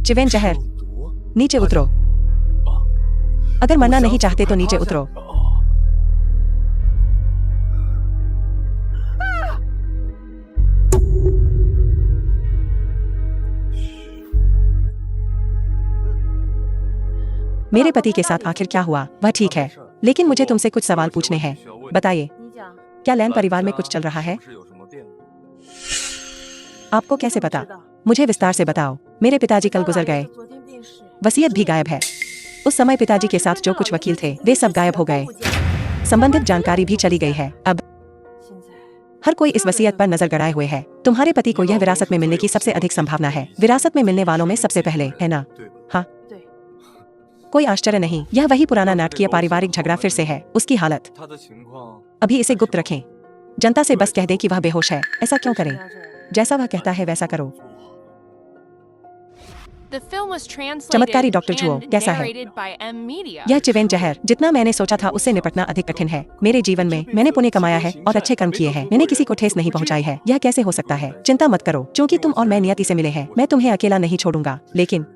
चिवेन जहर, नीचे उतरो। अगर मरना नहीं चाहते तो नीचे उतरो। मेरे पति के साथ आखिर क्या हुआ? वह ठीक है, लेकिन मुझे तुमसे कुछ सवाल पूछने हैं। बताइए, क्या लैन परिवार में कुछ चल रहा है? आपको कैसे पता? मुझे विस्तार से बताओ। मेरे पिताजी कल गुजर गए। वसीयत भी गायब है। उस समय पिताजी के साथ जो कुछ वकील थे वे सब गायब हो गए। संबंधित जानकारी भी चली गई है। अब हर कोई इस वसीयत पर नजर गड़ाए हुए है। तुम्हारे पति को यह विरासत में मिलने की सबसे अधिक संभावना है। विरासत में मिलने वालों में सबसे पहले, है ना? हाँ, कोई आश्चर्य नहीं। यह वही पुराना नाटकीय पारिवारिक झगड़ा फिर से है। उसकी हालत, अभी इसे गुप्त रखें। जनता से बस कह दें कि वह बेहोश है। ऐसा क्यों करें? जैसा वह कहता है वैसा करो। चमत्कारी डॉक्टर जुओ कैसा है? यह चिवेन जहर, जितना मैंने सोचा था उससे निपटना अधिक कठिन है। मेरे जीवन में मैंने पुण्य कमाया है और अच्छे कर्म किए हैं। मैंने किसी को ठेस नहीं पहुंचाई है। यह कैसे हो सकता है? चिंता मत करो, क्योंकि तुम और मैं नियति से मिले हैं। मैं तुम्हें अकेला नहीं छोड़ूंगा। लेकिन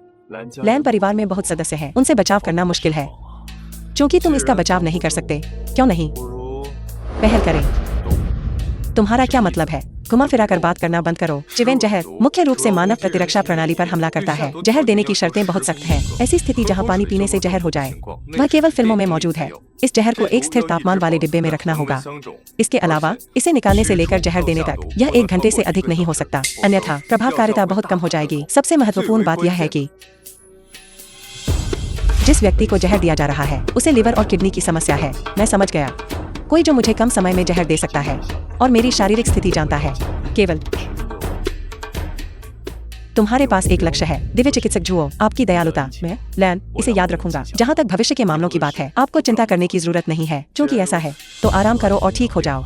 लैन परिवार में बहुत सदस्य हैं। उनसे बचाव करना मुश्किल है, क्योंकि तुम इसका बचाव नहीं कर सकते। क्यों नहीं? पहल करें। तुम्हारा क्या मतलब है? घुमा फिरा कर बात करना बंद करो। चिवेन जहर मुख्य रूप से मानव प्रतिरक्षा प्रणाली पर हमला करता है। जहर देने की शर्तें बहुत सख्त हैं। ऐसी स्थिति जहां पानी पीने से जहर हो जाए, वह केवल फिल्मों में मौजूद है। इस जहर को एक स्थिर तापमान वाले डिब्बे में रखना होगा। इसके अलावा इसे निकालने से लेकर जहर देने तक यह 1 घंटे से अधिक नहीं हो सकता, अन्यथा प्रभावकारिता बहुत कम हो जाएगी। सबसे महत्वपूर्ण बात यह है कि जिस व्यक्ति को जहर दिया जा रहा है उसे लिवर और किडनी की समस्या है। मैं समझ गया। कोई जो मुझे कम समय में जहर दे सकता है और मेरी शारीरिक स्थिति जानता है। केवल तुम्हारे पास एक लक्ष्य है। दिव्य चिकित्सक जुओ, आपकी दयालुता। मैं लैन इसे याद रखूंगा। जहां तक भविष्य के मामलों की बात है, आपको चिंता करने की जरूरत नहीं है। क्योंकि ऐसा है तो आराम करो और ठीक हो जाओ।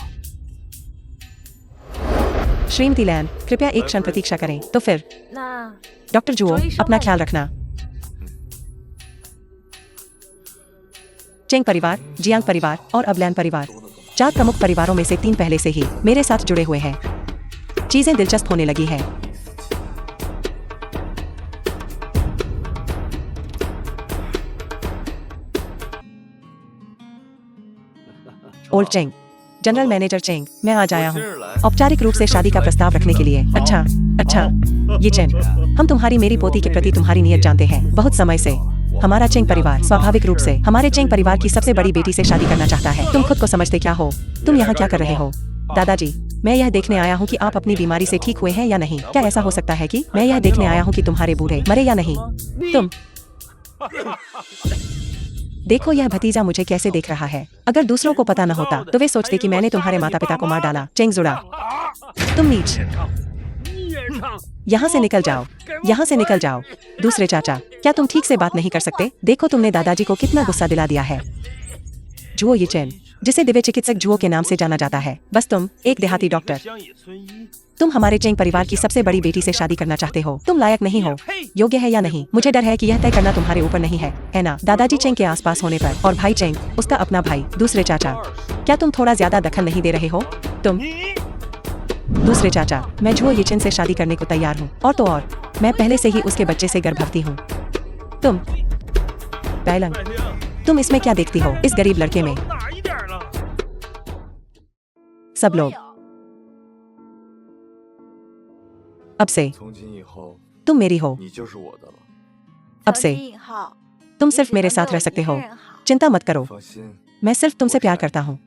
श्रीमती लैन, कृपया एक क्षण प्रतीक्षा करें। तो फिर डॉक्टर जुओ, अपना ख्याल रखना। चेंग परिवार, जियांग परिवार और अब लैन परिवार, 4 प्रमुख परिवारों में से 3 पहले से ही मेरे साथ जुड़े हुए हैं। चीजें दिलचस्प होने लगी हैं। Old Cheng, general manager Cheng, मैं आज आया हूँ औपचारिक रूप से शादी का प्रस्ताव रखने के लिए। अच्छा, ये चेन, हम तुम्हारी मेरी पोती के प्रति तुम्हारी नियत जानते हैं। बहुत समय से हमारा चेंग परिवार स्वाभाविक रूप से हमारे चेंग परिवार की सबसे बड़ी बेटी से शादी करना चाहता है। तुम खुद को समझते क्या हो? तुम यहाँ क्या कर रहे हो? दादाजी, मैं यह देखने आया हूँ कि आप अपनी बीमारी से ठीक हुए हैं या नहीं। क्या ऐसा हो सकता है कि मैं यह देखने आया हूँ कि तुम्हारे बूढ़े मरे या नहीं? तुम देखो, यह भतीजा मुझे कैसे देख रहा है। अगर दूसरों को पता न होता तो वे सोचते कि मैंने तुम्हारे माता पिता को मार डाला। चेंग जुड़ा, तुम नीच, यहाँ से निकल जाओ, यहाँ से निकल जाओ। दूसरे चाचा, क्या तुम ठीक से बात नहीं कर सकते? देखो तुमने दादाजी को कितना गुस्सा दिला दिया है। जुओ ये चेन, जिसे दिव्य चिकित्सक जुओ के नाम से जाना जाता है। बस तुम एक देहाती डॉक्टर। तुम हमारे चेंग परिवार की सबसे बड़ी बेटी से शादी करना चाहते हो। तुम लायक नहीं हो, योग्य है या नहीं। मुझे डर है कि यह तय करना तुम्हारे ऊपर नहीं है ना? दादाजी चेंग के आसपास होने पर और भाई चेंग, उसका अपना भाई। दूसरे चाचा, क्या तुम थोड़ा ज्यादा दखल नहीं दे रहे हो? तुम दूसरे चाचा, मैं जुओ ये चेन से शादी करने को तैयार हूँ। और तो और मैं पहले से ही उसके बच्चे से गर्भवती हूँ। तुम बैलंग, तुम इसमें क्या देखती हो? इस गरीब लड़के में? सब लोग अब से तुम मेरी हो। अब से तुम सिर्फ मेरे साथ रह सकते हो। चिंता मत करो, मैं सिर्फ तुमसे प्यार करता हूँ।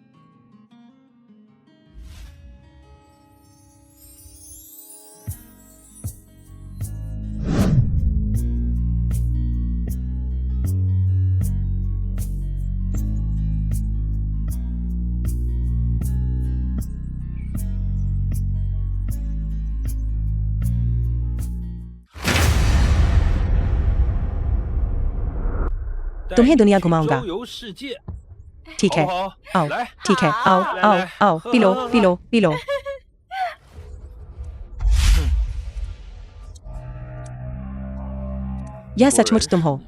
तुम्हें दुनिया घुमाऊंगा। 周游世界。 ठीक है, 好好 आओ 来 ठीक है, आओ आओ आओ, P low P low P low. यह सचमुच तुम हो।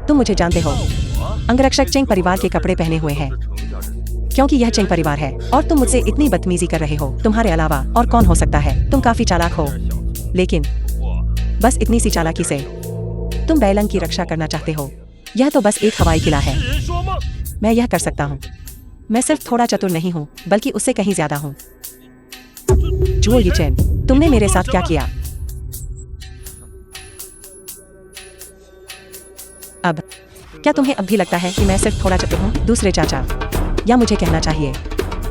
तुम मुझे जानते हो। अंगरक्षक चेंग परिवार के कपड़े पहने हुए हैं, क्योंकि यह चेंग परिवार है और तुम मुझसे इतनी बदतमीजी कर रहे हो। तुम्हारे अलावा और कौन हो सकता है? तुम काफी चालाक हो, लेकिन बस इतनी सी चालाकी से तुम बैलंग की रक्षा करना चाहते हो। यह तो बस एक हवाई किला है। 人说梦。 मैं यह कर सकता हूँ। मैं सिर्फ थोड़ा चतुर नहीं हूँ, बल्कि उससे कहीं ज्यादा हूँ। जुओ यीचेन, तुमने मेरे साथ क्या किया? अब क्या तुम्हें अब भी लगता है कि मैं सिर्फ थोड़ा चतुर हूँ? दूसरे चाचा, या मुझे कहना चाहिए,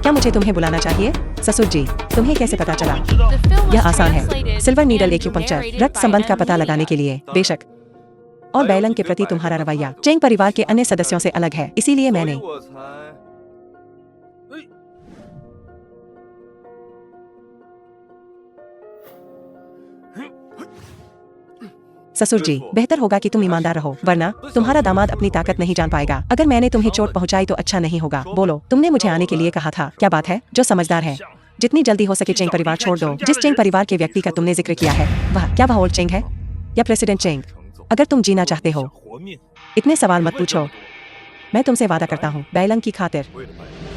क्या मुझे तुम्हें बुलाना चाहिए? ससुर जी, तुम्हें कैसे पता चला? The film was यह आसान है। translated silver needle and acupuncture, narrated रक्त by संबंध का M. पता लगाने के लिए, बेशक। और बैलंग के प्रति तुम्हारा रवैया चेंग परिवार के अन्य सदस्यों से अलग है, इसीलिए मैंने 我才 ससुर जी, बेहतर होगा कि तुम ईमानदार रहो, वरना तुम्हारा दामाद अपनी ताकत नहीं जान पाएगा। अगर मैंने तुम्हें चोट पहुंचाई तो अच्छा नहीं होगा। बोलो, तुमने मुझे आने के लिए कहा था। क्या बात है? जो समझदार है, जितनी जल्दी हो सके चेंग परिवार छोड़ दो। जिस चेंग परिवार के व्यक्ति का तुमने जिक्र किया है, वह ओल्ड चेंग है या प्रेसिडेंट चेंग? अगर तुम जीना चाहते हो, 活命。 इतने सवाल मत पूछो। मैं तुमसे वादा करता हूँ, बैलंग की खातिर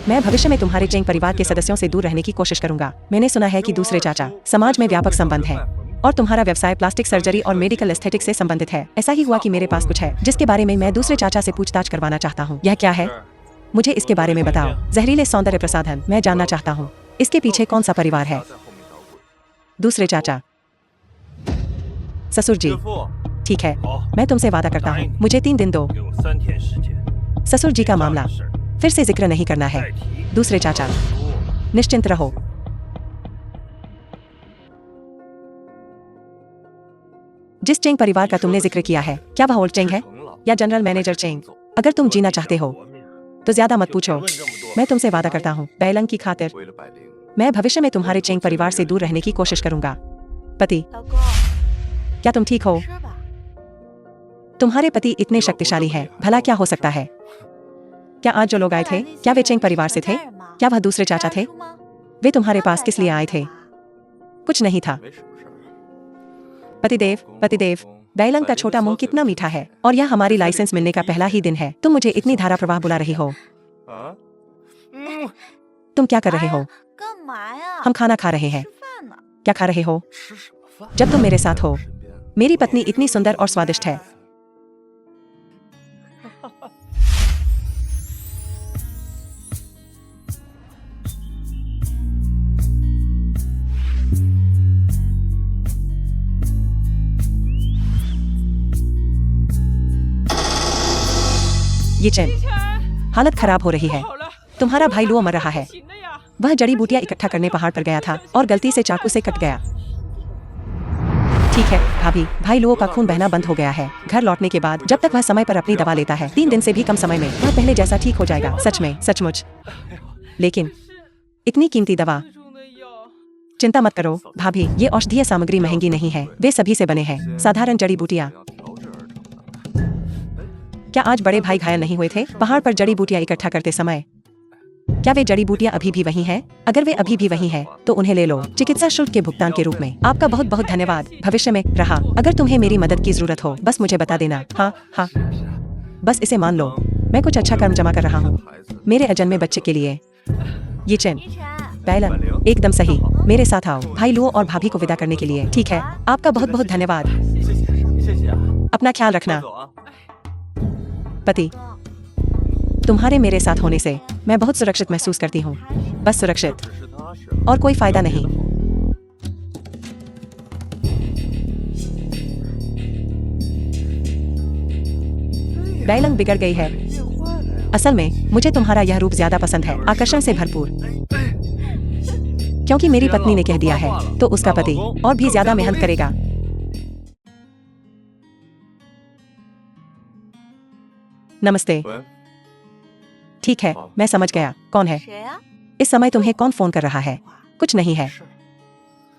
मैं भविष्य में तुम्हारे चेंग परिवार के सदस्यों से दूर रहने की कोशिश करूंगा। मैंने सुना है कि दूसरे चाचा समाज में व्यापक संबंध है और तुम्हारा व्यवसाय प्लास्टिक सर्जरी और मेडिकल एस्थेटिक से संबंधित है। ऐसा ही हुआ कि मेरे पास कुछ है जिसके बारे में मैं दूसरे चाचा से पूछताछ करवाना चाहता हूँ। यह क्या है? मुझे इसके बारे में बताओ। जहरीले सौंदर्य प्रसाधन। मैं जानना चाहता हूँ इसके पीछे कौन सा परिवार है। 在后面捣鬼。 दूसरे चाचा, ससुर जी, 师傅， ठीक है, 好， मैं तुमसे वादा करता हूँ, मुझे 3 दिन दो। 给我3天时间。 ससुर जी का मामला 大事 फिर से जिक्र नहीं करना है। 再提。 दूसरे चाचा, निश्चिंत रहो। जिस चेंग परिवार का तुमने जिक्र किया है, क्या वह ओल्ड चेंग है 成了。 या जनरल मैनेजर चेंग? अगर तुम जीना चाहते हो तो ज्यादा मत पूछो। 问这么多， मैं तुमसे वादा करता हूँ, बैलंग की खातिर 为了百灵， मैं भविष्य में तुम्हारे चेंग परिवार से दूर रहने की कोशिश करूंगा। पति, 老公， क्या तुम ठीक हो? 吃吧。 तुम्हारे पति इतने शक्तिशाली हैं, भला क्या हो सकता है? क्या आज जो लोग आए थे, क्या वे चेंग परिवार से थे? क्या वह दूसरे चाचा थे? वे तुम्हारे पास किस लिए आए थे? कुछ नहीं था। 没什么事儿。 पतिदेव, पतिदेव, बैलंग का छोटा मुंह कितना मीठा है और यह हमारी लाइसेंस मिलने का पहला ही दिन है। तुम मुझे इतनी धारा प्रवाह बुला रही हो। 啊， तुम क्या कर रहे हो? 干嘛呀？ हम खाना खा रहे हैं। 吃饭呢。 क्या खा रहे हो? 吃什么饭？ जब तुम मेरे साथ हो। 身边 मेरी पत्नी इतनी सुंदर और स्वादिष्ट है। ये चैन, हालत खराब हो रही है। 好了， तुम्हारा भाई लुओ मर रहा है। 行的呀。 वह जड़ी बूटियां इकट्ठा करने पहाड़ पर गया था और गलती से चाकू से कट गया। ठीक है भाभी, भाई लुओ का खून बहना बंद हो गया है। घर लौटने के बाद जब तक वह समय पर अपनी दवा लेता है, 3 दिन से भी कम समय में वह पहले जैसा ठीक हो जाएगा। सच में, सचमुच। लेकिन इतनी कीमती दवा, 中的药。 चिंता मत करो भाभी, ये औषधीय सामग्री महंगी नहीं है, वे सभी से बने हैं, साधारण जड़ी बूटियां। 要调制而成的。 क्या आज बड़े भाई घायल नहीं हुए थे पहाड़ पर जड़ी बूटियां इकट्ठा करते समय? क्या वे जड़ी बूटियां अभी भी वही हैं? अगर वे अभी भी वही हैं, तो उन्हें ले लो चिकित्सा शुल्क के भुगतान के रूप में। आपका बहुत बहुत धन्यवाद। भविष्य में रहा, अगर तुम्हें मेरी मदद की जरूरत हो, बस मुझे बता देना। हाँ हाँ, बस इसे मान लो, मैं कुछ अच्छा कर्म जमा कर रहा हूँ 孩子， मेरे अजन्मे बच्चे के लिए। ये चैन, 依晨， बैलन, एकदम सही। मेरे साथ आओ भाई लुओ और भाभी को विदा करने के लिए। ठीक है, आपका बहुत बहुत धन्यवाद। 谢谢谢谢啊， अपना ख्याल रखना। 走啊。 पति, तुम्हारे मेरे साथ होने से मैं बहुत सुरक्षित महसूस करती हूँ। बस सुरक्षित 只是他是 और कोई फायदा नहीं। बैलंग बिगड़ गई है। 变坏了呀。 असल में मुझे तुम्हारा यह रूप ज्यादा पसंद है, आकर्षण से भरपूर। क्योंकि मेरी पत्नी ने कह दिया है, तो उसका पति और भी ज्यादा मेहनत करेगा। नमस्ते। 喂， ठीक है, मैं समझ गया कौन है। 谁呀？ इस समय तुम्हें कौन फोन कर रहा है? कुछ नहीं है, 是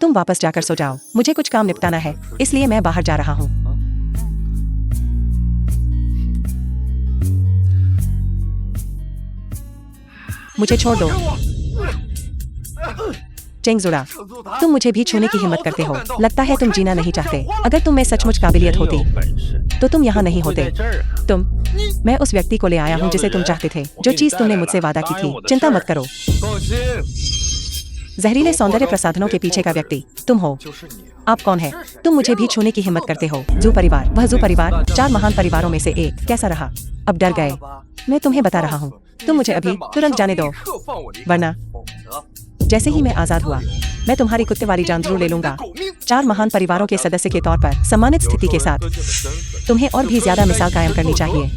तुम वापस जाकर सो जाओ। मुझे कुछ काम निपटाना है, इसलिए मैं बाहर जा रहा हूँ। मुझे छोड़ दो। चेंगजुड़ा, तुम मुझे भी छूने की हिम्मत करते हो। लगता है तुम जीना नहीं चाहते। अगर तुम में सचमुच काबिलियत होती तो तुम यहाँ नहीं होते। मैं उस व्यक्ति को ले आया हूँ जिसे तुम चाहते थे, जो चीज तुमने मुझसे वादा की थी। चिंता मत करो। जहरीले सौंदर्य प्रसाधनों के पीछे का व्यक्ति तुम हो। आप कौन है? तुम मुझे भी छूने की हिम्मत करते हो। जू परिवार, वह जू परिवार 4 महान परिवारों में से एक। कैसा रहा? अब डर गए? मैं तुम्हें बता रहा हूँ, तुम मुझे अभी तुरंत जाने दो, वरना जैसे ही मैं आजाद हुआ मैं तुम्हारी कुत्ते वाली जान जरूर ले लूंगा। 4 महान परिवारों के सदस्य के तौर पर सम्मानित स्थिति के साथ तुम्हें और भी ज्यादा मिसाल कायम करनी चाहिए।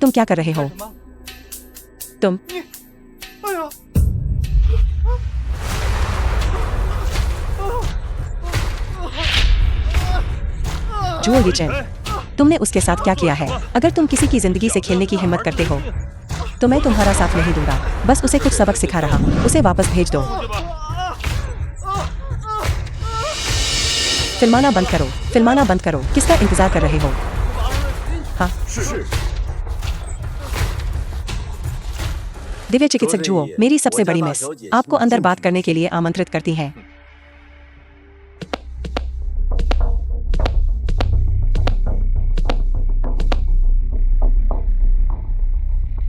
तुम क्या कर रहे हो? तुम जुओ लीचेन, तुमने उसके साथ क्या किया है? अगर तुम किसी की जिंदगी से खेलने की हिम्मत करते हो तो मैं तुम्हारा साथ नहीं दूंगा। बस उसे कुछ सबक सिखा रहा हूँ, उसे वापस भेज दो। फिल्माना बंद करो, फिल्माना बंद करो। किसका इंतजार कर रहे हो? हाँ, दिव्य चिकित्सक जुओ, मेरी सबसे बड़ी मिस आपको अंदर बात करने के लिए आमंत्रित करती हैं।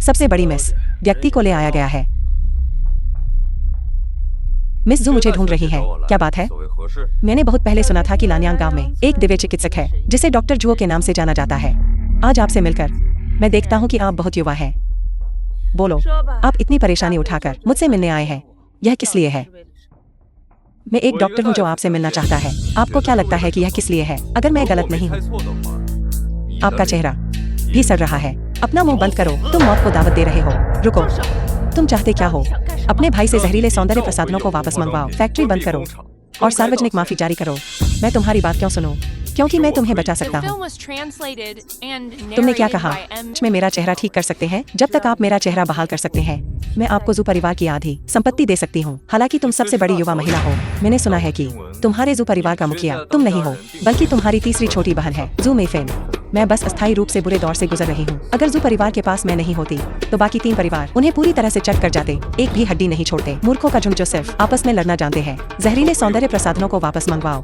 सबसे बड़ी मिस व्यक्ति को ले आया गया है। मिस जू मुझे ढूंढ रही है। क्या बात है? मैंने बहुत पहले सुना था कि लान्यांग गांव में एक दिव्य चिकित्सक है जिसे डॉक्टर जुओ के नाम से जाना जाता है। आज आपसे मिलकर मैं देखता हूँ कि आप बहुत युवा हैं। बोलो, आप इतनी परेशानी उठाकर मुझसे मिलने आए हैं, यह किस लिए है? मैं एक डॉक्टर हूँ जो आपसे मिलना चाहता है। आपको क्या लगता है कि यह किस लिए है? अगर मैं गलत नहीं हूँ, आपका चेहरा भी सड़ रहा है। अपना मुंह बंद करो, तुम मौत को दावत दे रहे हो। रुको, तुम चाहते क्या हो? अपने भाई से जहरीले सौंदर्य प्रसाधनों को वापस मंगवाओ, फैक्ट्री बंद करो और सार्वजनिक माफी जारी करो। मैं तुम्हारी बात क्यों सुनूं? क्योंकि मैं तुम्हें बचा सकता हूँ। तुमने क्या कहा? में मेरा चेहरा ठीक कर सकते हैं? जब तक आप मेरा चेहरा बहाल कर सकते हैं मैं आपको जू परिवार की आधी संपत्ति दे सकती हूँ। हालांकि तुम सबसे बड़ी युवा महिला हो। मैंने सुना है कि तुम्हारे जू परिवार का मुखिया तुम नहीं हो, बल्कि तुम्हारी तीसरी छोटी बहन है, जू मेफेन। मैं बस अस्थायी रूप से बुरे दौर से गुजर रही हूँ। अगर जू परिवार के पास मैं नहीं होती तो बाकी 3 परिवार उन्हें पूरी तरह से चट कर जाते, एक भी हड्डी नहीं छोड़ते। मूर्खों का झुंड जो सिर्फ आपस में लड़ना जानते हैं। जहरीले सौंदर्य प्रसाधनों को वापस मंगवाओ।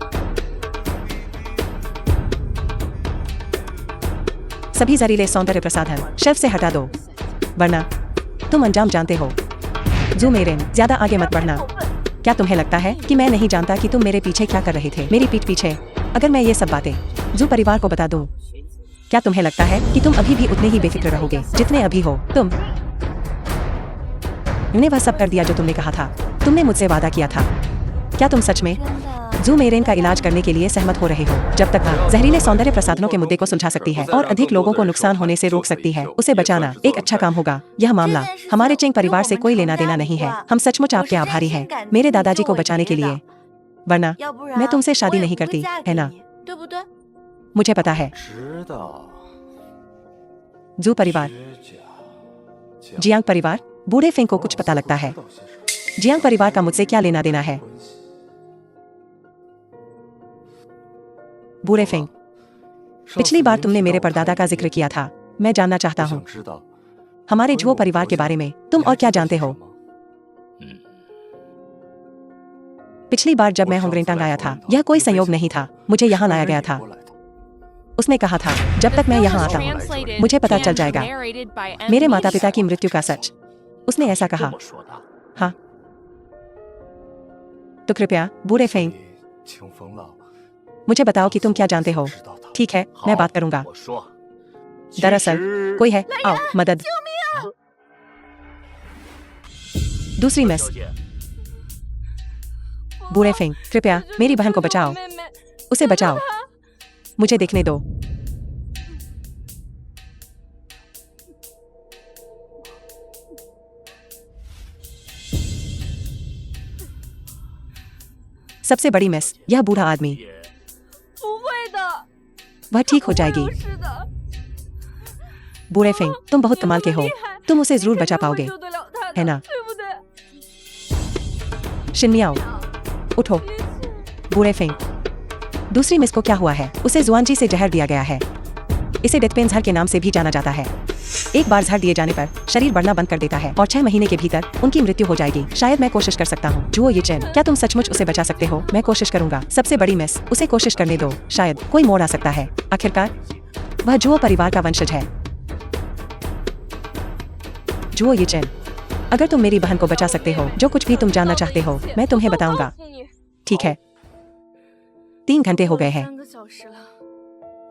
सभी जहरीले सौंदर्य प्रसाधन शेल्फ से हटा दो, वरना तुम अंजाम जानते हो। जू मेरेन, ज्यादा आगे मत बढ़ना। क्या तुम्हें लगता है कि मैं नहीं जानता कि तुम मेरे पीछे क्या कर रहे थे? मेरी पीठ पीछे? अगर मैं ये सब बातें जू परिवार को बता दूं, क्या तुम्हें लगता है कि तुम अभी भी उतने ही बेफिक्र रहोगे जितने अभी हो? तुमने वह सब कर दिया जो तुमने कहा था, तुमने मुझसे वादा किया था। क्या तुम सच में जू मेरेन का इलाज करने के लिए सहमत हो रहे हो? जब तक वह जहरीले सौंदर्य प्रसाधनों के मुद्दे को सुलझा सकती है और अधिक लोगों को नुकसान होने से रोक सकती है, उसे बचाना एक अच्छा काम होगा। यह मामला हमारे चेंग परिवार से कोई लेना देना नहीं है। हम सचमुच आपके आभारी हैं मेरे दादाजी को बचाने के लिए, वरना मैं तुमसे शादी नहीं करती, है ना? मुझे पता है। जू परिवार, जियांग परिवार, बूढ़े फेंग को कुछ पता लगता है। जियांग परिवार का मुझसे क्या लेना देना है? बूढ़े फेंग, पिछली बार तुमने मेरे परदादा का जिक्र किया था। मैं जानना चाहता हूँ हमारे जुओ परिवार के बारे में तुम और क्या जानते हो? पिछली बार जब मैं होंगरेंटांग आया था, यह कोई संयोग नहीं था, मुझे यहाँ लाया गया था। उसने कहा था जब तक मैं यहाँ आता हूँ मुझे पता चल जाएगा मेरे माता पिता की मृत्यु का सच। उसने ऐसा कहा। हाँ, तो कृपया बूढ़े फेंग मुझे बताओ कि तुम क्या जानते हो। ठीक है, मैं बात करूंगा। दरअसल कोई है, आओ मदद। दूसरी मिस, बूढ़े फेंग, कृपया मेरी बहन को बचाओ, उसे बचाओ, मुझे देखने दो। सबसे बड़ी मिस, यह बूढ़ा आदमी। वह ठीक हो जाएगी। बूढ़े फेंग, तुम बहुत कमाल के हो, तुम उसे जरूर बचा पाओगे, है ना? शिनमियाओ, उठो। बूढ़े फेंग, दूसरी मिस को क्या हुआ है? उसे जुआनजी से जहर दिया गया है। इसे डेथ पेन जहर के नाम से भी जाना जाता है। एक बार जहर दिए जाने पर शरीर बढ़ना बंद कर देता है और 6 महीने के भीतर उनकी मृत्यु हो जाएगी। शायद मैं कोशिश कर सकता हूँ। जुओ ये चैन, क्या तुम सचमुच उसे बचा सकते हो? मैं कोशिश करूंगा। सबसे बड़ी मिस, उसे कोशिश करने दो, शायद कोई मोड़ आ सकता है। आखिरकार वह जुओ परिवार का वंशज है। जुओ ये चैन, अगर तुम मेरी बहन को बचा सकते हो, जो कुछ भी तुम जानना चाहते हो मैं तुम्हें बताऊंगा। ठीक है, 3 घंटे हो गए हैं।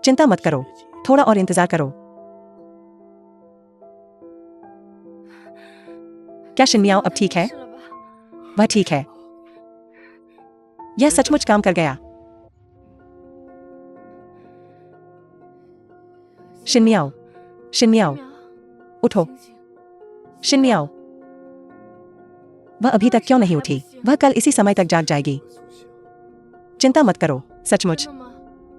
चिंता मत करो, थोड़ा और इंतजार करो। क्या शिनमियाओ अब ठीक है? वह ठीक है। यह सचमुच काम कर गया। शिनमियाओ, शिनमियाओ, उठो। शिनमियाओ, वह अभी तक क्यों नहीं उठी? वह कल इसी समय तक जाग जाएगी। चिंता मत करो, सचमुच।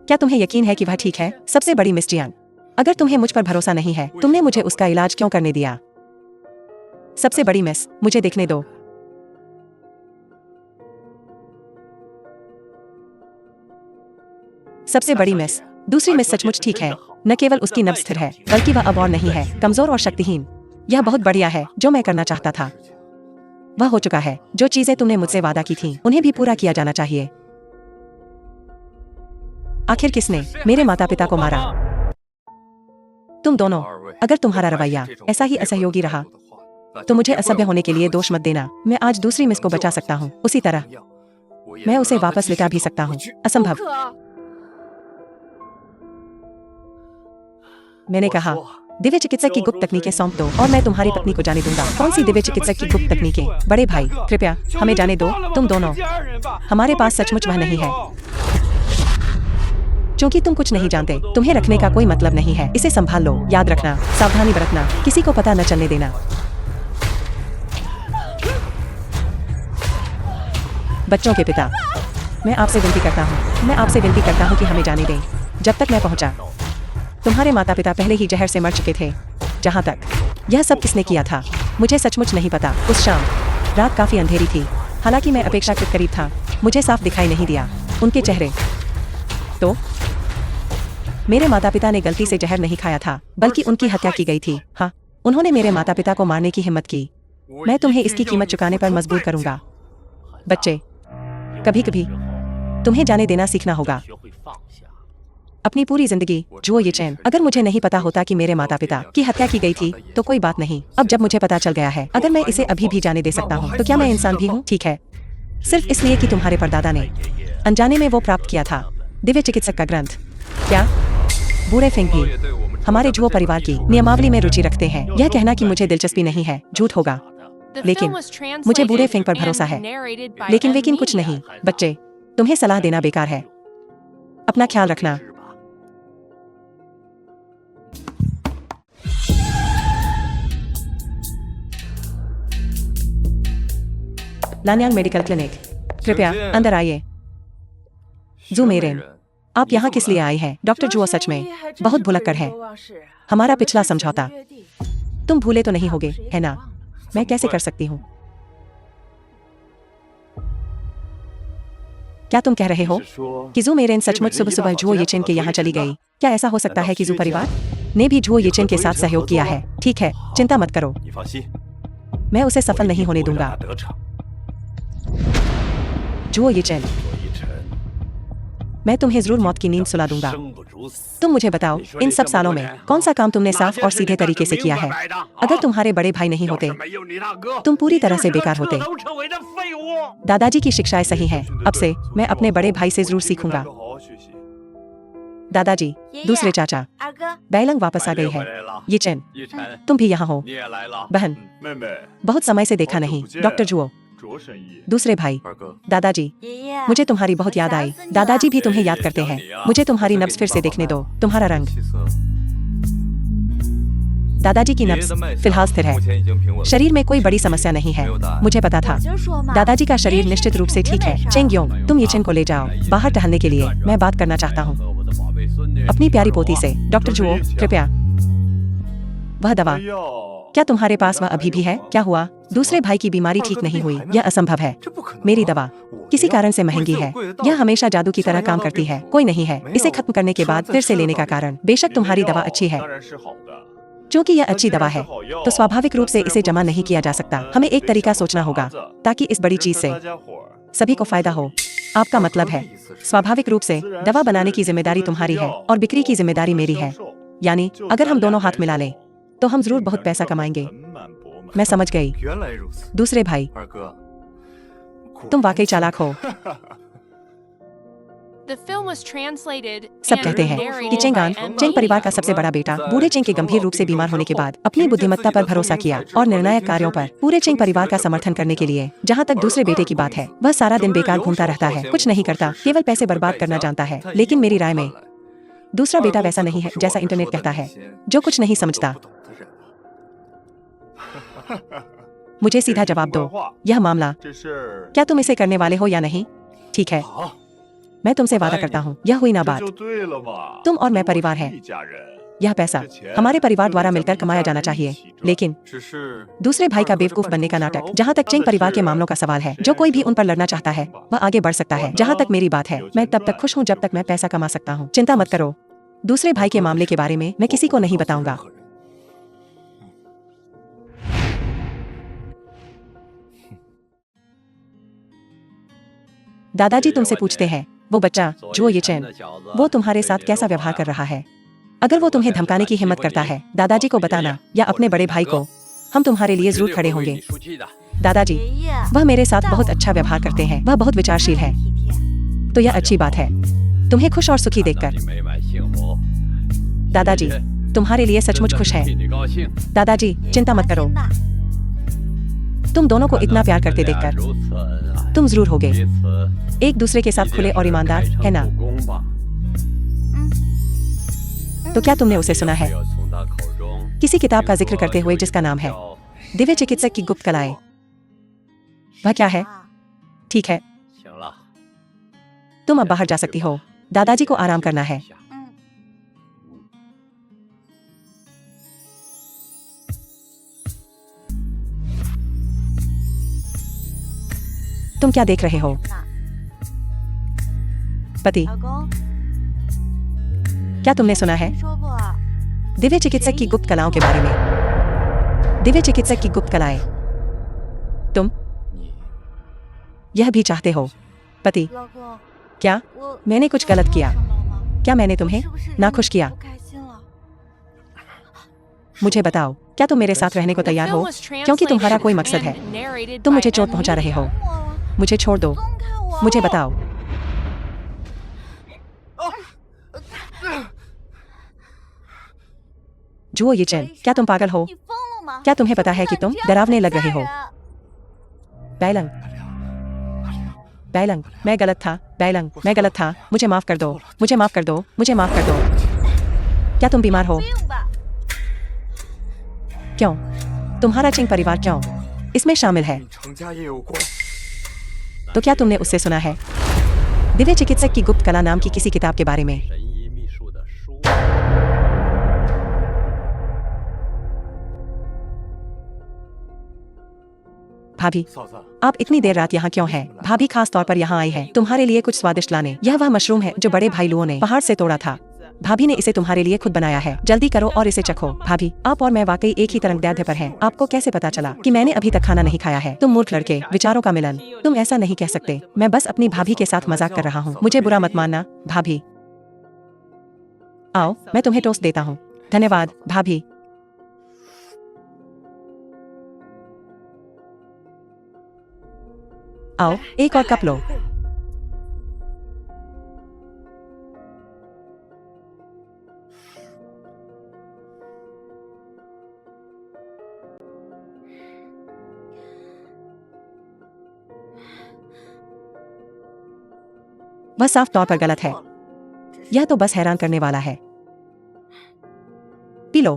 क्या तुम्हें यकीन है कि वह ठीक है? सबसे बड़ी मिस जियांग, अगर तुम्हें मुझ पर भरोसा नहीं है, तुमने मुझे उसका इलाज क्यों करने दिया? सबसे बड़ी मिस, मुझे देखने दो। सबसे बड़ी मिस, दूसरी मिस सचमुच ठीक है। न केवल उसकी नब्ज स्थिर है, बल्कि वह अब और नहीं है कमजोर और शक्तिहीन। यह बहुत बढ़िया है, जो मैं करना चाहता था वह हो चुका है। जो चीजें तुमने मुझसे वादा की थीं, उन्हें भी पूरा किया जाना चाहिए। आखिर किसने मेरे माता पिता को मारा? तुम दोनों। अगर तुम्हारा रवैया ऐसा ही असहयोगी रहा तो मुझे असभ्य होने के लिए दोष मत देना। मैं आज दूसरी मिस को बचा सकता हूँ, उसी तरह मैं उसे वापस लिटा भी सकता हूँ। असंभव। मैंने कहा दिव्य चिकित्सक की गुप्त तकनीकें सौंप दो और मैं तुम्हारी पत्नी को जाने दूंगा। कौन सी दिव्य चिकित्सक की गुप्त तकनीकें? बड़े भाई, कृपया हमें जाने दो। तुम दोनों, हमारे पास सचमुच वह नहीं है। क्योंकि तुम कुछ नहीं जानते, तुम्हें रखने का कोई मतलब नहीं है। इसे संभाल लो। याद रखना, सावधानी बरतना, किसी को पता न चलने देना। बच्चों के पिता, मैं आपसे विनती करता हूँ कि हमें जाने दें जब तक मैं पहुंचा। तुम्हारे माता पिता पहले ही जहर से मर चुके थे। जहां तक यह सब किसने किया था, मुझे सचमुच नहीं पता। उस शाम रात काफी अंधेरी थी, हालांकि मैं अपेक्षाकृत करीब था। मुझे साफ दिखाई नहीं दिया उनके चेहरे। तो मेरे माता पिता ने गलती से जहर नहीं खाया था, बल्कि उनकी हत्या की गई थी। हाँ, उन्होंने मेरे माता पिता को मारने की हिम्मत की। मैं तुम्हें इसकी कीमत चुकाने पर मजबूर करूंगा। बच्चे, कभी कभी तुम्हें जाने देना सीखना होगा। अपनी पूरी जिंदगी जुओ ये चैन, अगर मुझे नहीं पता होता कि मेरे माता पिता की हत्या की गई थी तो कोई बात नहीं। अब जब मुझे पता चल गया है, अगर मैं इसे अभी भी जाने दे सकता हूँ तो क्या मैं इंसान भी हूँ? ठीक है, सिर्फ इसलिए कि तुम्हारे परदादा ने अनजाने में वो प्राप्त किया था, दिव्य चिकित्सक का ग्रंथ। क्या बूढ़े फेंग भी हमारे जुओ परिवार की नियमावली में रुचि रखते हैं? यह कहना कि मुझे दिलचस्पी नहीं है झूठ होगा, लेकिन मुझे बूढ़े फेंग पर भरोसा है। लेकिन कुछ नहीं। बच्चे, तुम्हें सलाह देना बेकार है। अपना ख्याल रखना। लान्यांग मेडिकल क्लिनिक, कृपया अंदर आइए। जू मेरेन, आप यहाँ किस लिए आए हैं? डॉक्टर जुओ सच में बहुत भुलक्कड़ है। हमारा पिछला समझौता तुम भूले तो नहीं होगे, है ना? मैं कैसे कर सकती हूँ? क्या तुम कह रहे हो कि जू मेरेन सचमुच सुबह सुबह जुओ येचेन के यहाँ चली गई? क्या ऐसा हो सकता है कि जू परिवार ने भी जुओ येचेन के साथ सहयोग किया है? ठीक है, चिंता मत करो, मैं उसे सफल नहीं होने दूंगा। जुओ येचेन, मैं तुम्हें जरूर मौत की नींद सुला दूंगा। तुम मुझे बताओ, इन सब सालों में कौन सा काम तुमने साफ और सीधे तरीके से किया है? अगर तुम्हारे बड़े भाई नहीं होते, तुम पूरी तरह से बेकार होते। दादाजी की शिक्षाएं सही हैं। अब से मैं अपने बड़े भाई से जरूर सीखूंगा। दादाजी, दूसरे चाचा, बैलंग वापस आ गई है। येचेन, तुम भी यहाँ हो। बहन, बहुत समय से देखा नहीं। डॉक्टर जुओ, दूसरे भाई, दादाजी, मुझे तुम्हारी बहुत याद आई। दादाजी भी तुम्हें याद करते हैं। मुझे तुम्हारी नब्ज फिर से देखने दो। तुम्हारा रंग। दादाजी की नब्ज फिलहाल स्थिर है। शरीर में कोई बड़ी समस्या नहीं है। मुझे पता था। दादाजी का शरीर निश्चित रूप से ठीक है। चेंगयोंग, तुम येचेन को ले जाओ बाहर टहलने के लिए। मैं बात करना चाहता हूँ अपनी प्यारी पोती से। डॉक्टर जुओ, कृपया। वह दवा, क्या तुम्हारे पास वह अभी भी है? क्या हुआ? दूसरे भाई की बीमारी ठीक नहीं हुई, यह असंभव है। मेरी दवा किसी कारण से महंगी है। यह हमेशा जादू की तरह काम करती है। कोई नहीं है इसे खत्म करने के बाद फिर से लेने का कारण। बेशक तुम्हारी दवा अच्छी है, 当然是好的。 क्योंकि यह अच्छी दवा है तो स्वाभाविक रूप से इसे जमा नहीं किया जा सकता। हमें एक तरीका सोचना होगा ताकि इस बड़ी चीज से 大家伙儿 सभी को फायदा हो। आपका मतलब है स्वाभाविक रूप से दवा बनाने की जिम्मेदारी तुम्हारी है और बिक्री की जिम्मेदारी मेरी है। यानी अगर हम दोनों हाथ मिला लें तो हम जरूर बहुत पैसा कमाएंगे। 盆满钵满。 मैं समझ गई। 原来如此， दूसरे भाई 二哥， तुम वाकई चालाक हो। The film was translated सब and कहते हैं narrated कि चेंगान by चेंग Emily परिवार का सबसे बड़ा बेटा बूढ़े चेंग के गंभीर रूप से बीमार होने के बाद अपनी बुद्धिमत्ता पर भरोसा किया और निर्णायक कार्यों पर पूरे चेंग परिवार का समर्थन करने के लिए। जहाँ तक दूसरे बेटे की बात है, वह सारा दिन बेकार घूमता रहता है, कुछ नहीं करता, केवल पैसे बर्बाद करना जानता है। लेकिन मेरी राय में दूसरा बेटा वैसा नहीं है जैसा इंटरनेट कहता है, जो कुछ नहीं समझता। मुझे सीधा जवाब दो, यह मामला 这事 क्या तुम इसे करने वाले हो या नहीं? ठीक है, 好， मैं तुमसे वादा करता हूँ यह हुई ना 这 बात। 就对了嘛。 तुम और मैं परिवार हैं। 一家人， यह पैसा हमारे परिवार द्वारा मिलकर कमाया जाना चाहिए। लेकिन 只是 दूसरे भाई का बेवकूफ बनने का नाटक। जहाँ तक चेंग परिवार के मामलों का सवाल है, जो कोई भी उन पर लड़ना चाहता है वह आगे बढ़ सकता है। जहाँ तक मेरी बात है, मैं तब तक खुश हूँ जब तक मैं पैसा कमा सकता हूँ। चिंता मत करो, दूसरे भाई के मामले के बारे में मैं किसी को नहीं बताऊंगा। दादाजी तुमसे पूछते हैं वो बच्चा जो ये चैन वो तुम्हारे साथ कैसा व्यवहार कर रहा है। अगर वो तुम्हें धमकाने की हिम्मत करता है, दादाजी को बताना या अपने बड़े भाई को। हम तुम्हारे लिए जरूर खड़े होंगे। दादाजी वह मेरे साथ बहुत अच्छा व्यवहार करते हैं, वह बहुत विचारशील है, तो यह अच्छी बात है तुम्हें खुश और सुखी देखकर। दादाजी तुम्हारे लिए सचमुच खुश है। दादाजी चिंता मत करो, तुम दोनों को इतना प्यार करते देखकर तुम जरूर होगे एक दूसरे के साथ खुले और ईमानदार, है ना? तो क्या तुमने उसे सुना है किसी किताब का जिक्र करते हुए जिसका नाम है दिव्य चिकित्सक की गुप्त कलाएं? वह क्या है? ठीक है, 行了， तुम अब बाहर जा सकती हो, दादाजी को आराम करना है। तुम क्या देख रहे हो? पति 老公， क्या तुमने सुना है 听说过啊， दिव्य चिकित्सक की गुप्त कलाओं के बारे में? दिव्य चिकित्सक की गुप्त कलाएं तुम 你 यह भी चाहते हो? पति 老公， क्या 我 मैंने कुछ गलत किया? 什么了吗？ क्या मैंने तुम्हें 是不是 नाखुश 你 किया? 不开心了？ मुझे बताओ, क्या तुम मेरे साथ रहने को The तैयार film हो? was क्योंकि तुम्हारा कोई मकसद translated है। and narrated तुम by मुझे चोट Emily पहुंचा रहे हो। 我了， मुझे छोड़ दो, 松开我！ मुझे बताओ। जुओ ये चैन, क्या तुम पागल हो? 你疯了吗？ क्या तुम्हें पता है कि तुम 怎么敢这样 डरावने 子 लग रहे 吓 हो? 人？ बैलंग बैलंग, मैं गलत था। बैलंग, मैं गलत था, मुझे माफ कर दो, मुझे माफ कर दो, मुझे माफ कर दो। क्या तुम बीमार हो? 病吧？ क्यों? तुम्हारा चिंग परिवार क्यों इसमें शामिल है? 与程家也有关。 तो क्या तुमने उससे सुना है दिव्य चिकित्सक की गुप्त कला नाम की किसी किताब के बारे में? 神医秘术的书， भाभी 嫂子， आप इतनी देर रात यहाँ क्यों हैं? भाभी खास तौर पर यहाँ आई है तुम्हारे लिए कुछ स्वादिष्ट लाने। यह वह मशरूम है जो बड़े भाई लुओ ने पहाड़ से तोड़ा था। भाभी ने इसे तुम्हारे लिए खुद बनाया है, जल्दी करो और इसे चखो। भाभी, आप और मैं वाकई एक ही तरंगदैर्ध्य पर हैं। आपको कैसे पता चला कि मैंने अभी तक खाना नहीं खाया है? तुम मूर्ख लड़के, विचारों का मिलन। तुम ऐसा नहीं कह सकते। मैं बस अपनी भाभी के साथ मजाक कर रहा हूँ, मुझे बुरा मत मानना। भाभी आओ, मैं तुम्हें टोस्ट देता हूँ। धन्यवाद भाभी। आओ, एक और कप लो। वह साफ तौर पर गलत है। यह तो बस हैरान करने वाला है। P low.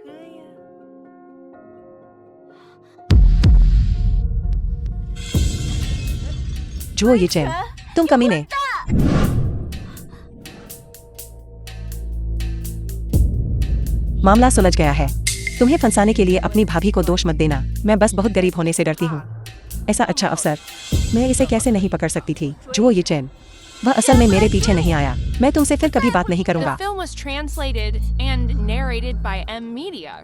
可以。 जुओ ये चैन, तुम कमीने। मामला सुलझ गया है। तुम्हें फंसाने के लिए अपनी भाभी को दोष मत देना। मैं बस बहुत गरीब होने से डरती हूँ। ऐसा अच्छा अवसर मैं इसे कैसे नहीं पकड़ सकती थी। जुओ ये चैन, वह असल में मेरे पीछे नहीं आया। मैं तुमसे फिर कभी बात नहीं करूंगा। The film was translated and narrated by M Media.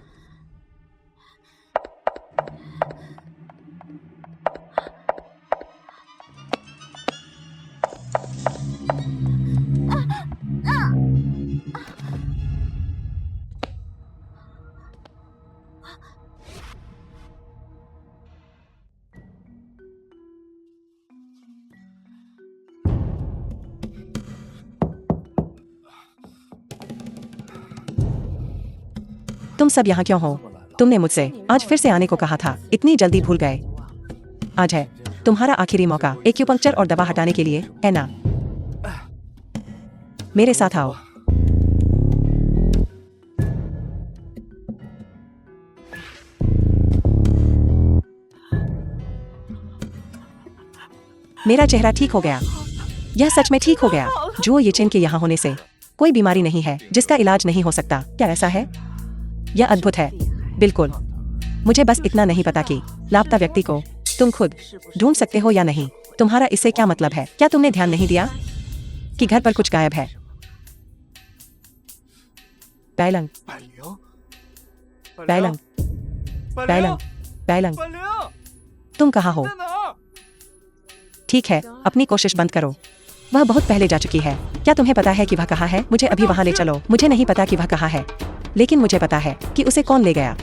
तुम सब यहाँ क्यों हो? तुमने मुझसे आज फिर से आने को कहा था, इतनी जल्दी भूल गए। आज है तुम्हारा आखिरी मौका एक्यूपंक्चर और दवा हटाने के लिए, है ना? मेरे साथ आओ। मेरा चेहरा ठीक हो गया। यह सच में ठीक हो गया। जो ये चेन के यहाँ होने से कोई बीमारी नहीं है जिसका इलाज नहीं हो सकता। क्या ऐसा है? यह अद्भुत है। बिल्कुल। मुझे बस इतना नहीं पता कि लापता व्यक्ति को तुम खुद ढूंढ सकते हो या नहीं। तुम्हारा इससे क्या मतलब है? क्या तुमने ध्यान नहीं दिया कि घर पर कुछ गायब है? बैलंग, 百灵， बैलंग, 百 बैलंग, 灵， बैलंग, 百灵， तुम कहाँ हो? 在哪儿？ ठीक है, अपनी कोशिश बंद करो। वह बहुत पहले जा चुकी है। क्या तुम्हें पता है कि वह कहाँ है? मुझे अभी वहाँ ले चलो। मुझे नहीं पता कि वह कहाँ है, लेकिन मुझे पता है कि उसे कौन ले गया।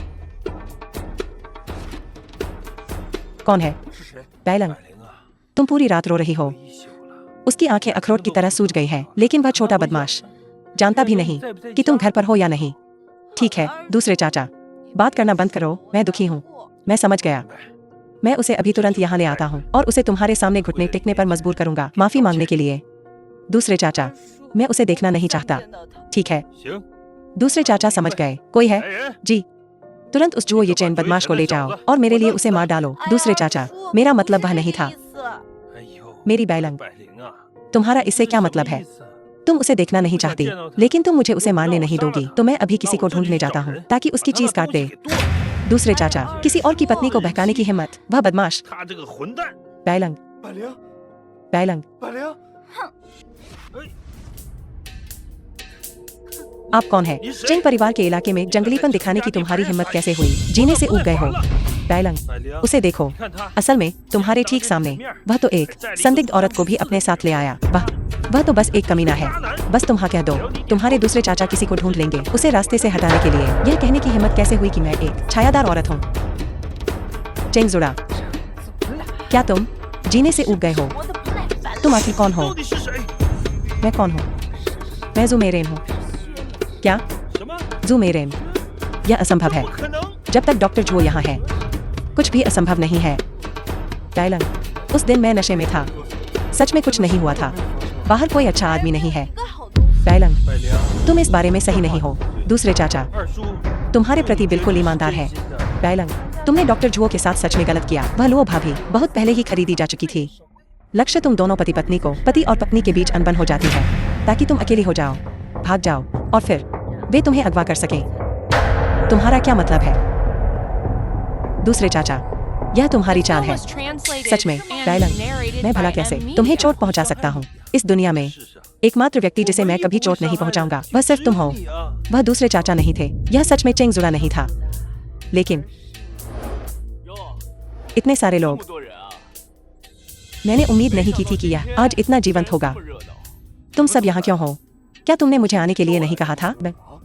कौन है? 是谁？ बैलंग, 百灵啊， तुम पूरी रात रो रही हो। 一宿了。 उसकी आंखें अखरोट की तरह सूज गई हैं, लेकिन वह छोटा बदमाश जानता भी नहीं कि तुम घर पर हो या नहीं। ठीक है, दूसरे चाचा, बात करना बंद करो। मैं दुखी हूँ। मैं समझ गया। मैं उसे अभी तुरंत यहाँ ले आता हूँ और उसे तुम्हारे सामने घुटने टेकने पर मजबूर करूंगा, माफी मांगने के लिए। दूसरे चाचा, मैं उसे देखना नहीं चाहता। ठीक है। 行， दूसरे चाचा समझ गए। कोई है? 来人， जी। तुरंत उस जुओ ये चैन बदमाश को ले जाओ और मेरे लिए उसे मार डालो। दूसरे चाचा, मेरा मतलब वह नहीं था। 哎呦， मेरी बैलंग, 百灵啊， तुम्हारा इससे क्या मतलब है? तुम उसे देखना नहीं चाहती, लेकिन तुम मुझे उसे मारने नहीं दोगी। तो मैं अभी किसी को ढूंढने जाता हूँ ताकि उसकी चीज काट दे। दूसरे चाचा, किसी और की पत्नी को बहकाने की हिम्मत, वह बदमाश। 他这个混蛋！ बैलंग, 百灵， बैलंग, 百灵， आप कौन है? चिंग परिवार के इलाके में जंगलीपन दिखाने की तुम्हारी हिम्मत कैसे हुई? जीने से ऊब गए हो। बैलंग, 百灵， उसे देखो। 看他， असल में तुम्हारे ठीक सामने वह तो एक संदिग्ध औरत को भी अपने साथ ले आया। वह तो बस एक कमीना है। बस तुम हाँ कह दो, तुम्हारे दूसरे चाचा किसी को ढूंढ लेंगे उसे रास्ते से हटाने के लिए। यह कहने की हिम्मत कैसे हुई कि मैं एक छायादार औरत हूँ? चेंगजुड़ा, क्या तुम जीने से ऊब गए हो? तुम आखिर कौन हो? 到底是谁？ मैं कौन हूँ? मैं ज़ुमेरेन हूँ। क्या? 什么？ ज़ुमेरेन? यह असंभव है। 不可能！ जब तक डॉक्टर जुओ यहाँ है, कुछ भी असंभव नहीं है। बैलंग, उस दिन मैं नशे में था। सच में कुछ नहीं हुआ था। बाहर कोई अच्छा आदमी नहीं है। बैलंग, 百灵， तुम इस बारे में सही नहीं हो। दूसरे चाचा, 二叔， तुम्हारे प्रति बिल्कुल ईमानदार है। बैलंग, तुमने डॉक्टर जुओ के साथ सच में गलत किया। वह लो भाभी बहुत पहले ही खरीदी जा चुकी थी। लक्ष्य तुम दोनों पति पत्नी को, पति और पत्नी के बीच अनबन हो जाती है ताकि तुम अकेली हो जाओ, भाग जाओ और फिर वे तुम्हें अगवा कर सकें। तुम्हारा क्या मतलब है? दूसरे चाचा, यह तुम्हारी The चाल film है। was translated सच में, and बैलंग, narrated मैं भला by कैसे M Media. तुम्हें चोट पहुंचा सकता हूँ? इस दुनिया में एकमात्र व्यक्ति जिसे मैं कभी चोट नहीं पहुंचाऊंगा वह सिर्फ तुम हो। 你啊！ वह दूसरे चाचा नहीं थे। यह सच में चेंगजुड़ा नहीं था। लेकिन 哟， इतने सारे 这 लोग, 么多人啊！ मैंने उम्मीद नहीं की थी कि यह आज इतना जीवंत होगा। 这么热闹。 तुम सब यहाँ क्यों हो? क्या तुमने मुझे आने के लिए नहीं कहा था?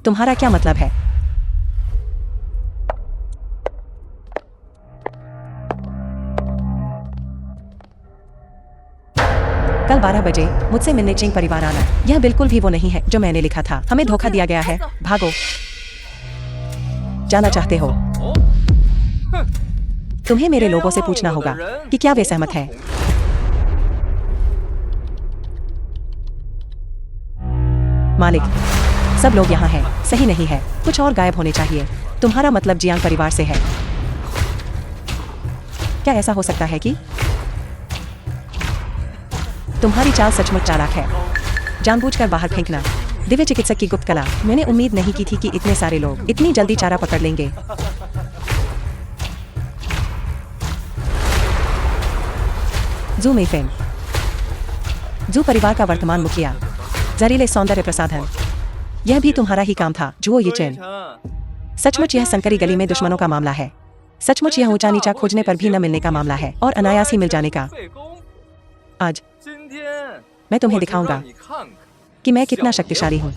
तुम्हारा क्या मतलब है? कल 12 बजे मुझसे मिलने चिंग परिवार आना। यह बिल्कुल भी वो नहीं है जो मैंने लिखा था। हमें धोखा दिया गया है। भागो। जाना चाहते हो? तुम्हें मेरे लोगों से पूछना होगा कि क्या वे सहमत हैं। मालिक, सब लोग यहाँ हैं। सही नहीं है, कुछ और गायब होने चाहिए। तुम्हारा मतलब जियांग परिवार से है? क्या ऐसा हो सकता है कि तुम्हारी चाल सचमुच चालाक है? जानबूझकर बाहर फेंकना। दिव्य चिकित्सक की गुप्त कला। मैंने उम्मीद नहीं की थी कि इतने सारे लोग इतनी जल्दी चारा पकड़ लेंगे। जू मेफेन, जू परिवार का वर्तमान मुखिया, जहरीले सौंदर्य प्रसाधन। यह भी तुम्हारा ही काम था, जुओ यिचेन। सचमुच यह संकरी गली में दुश्मनों का मामला है। सचमुच यह ऊंचा नीचा खोजने पर भी न मिलने का मामला है और अनायास ही मिल जाने का। आज मैं तुम्हें दिखाऊंगा कि मैं कितना शक्तिशाली हूँ।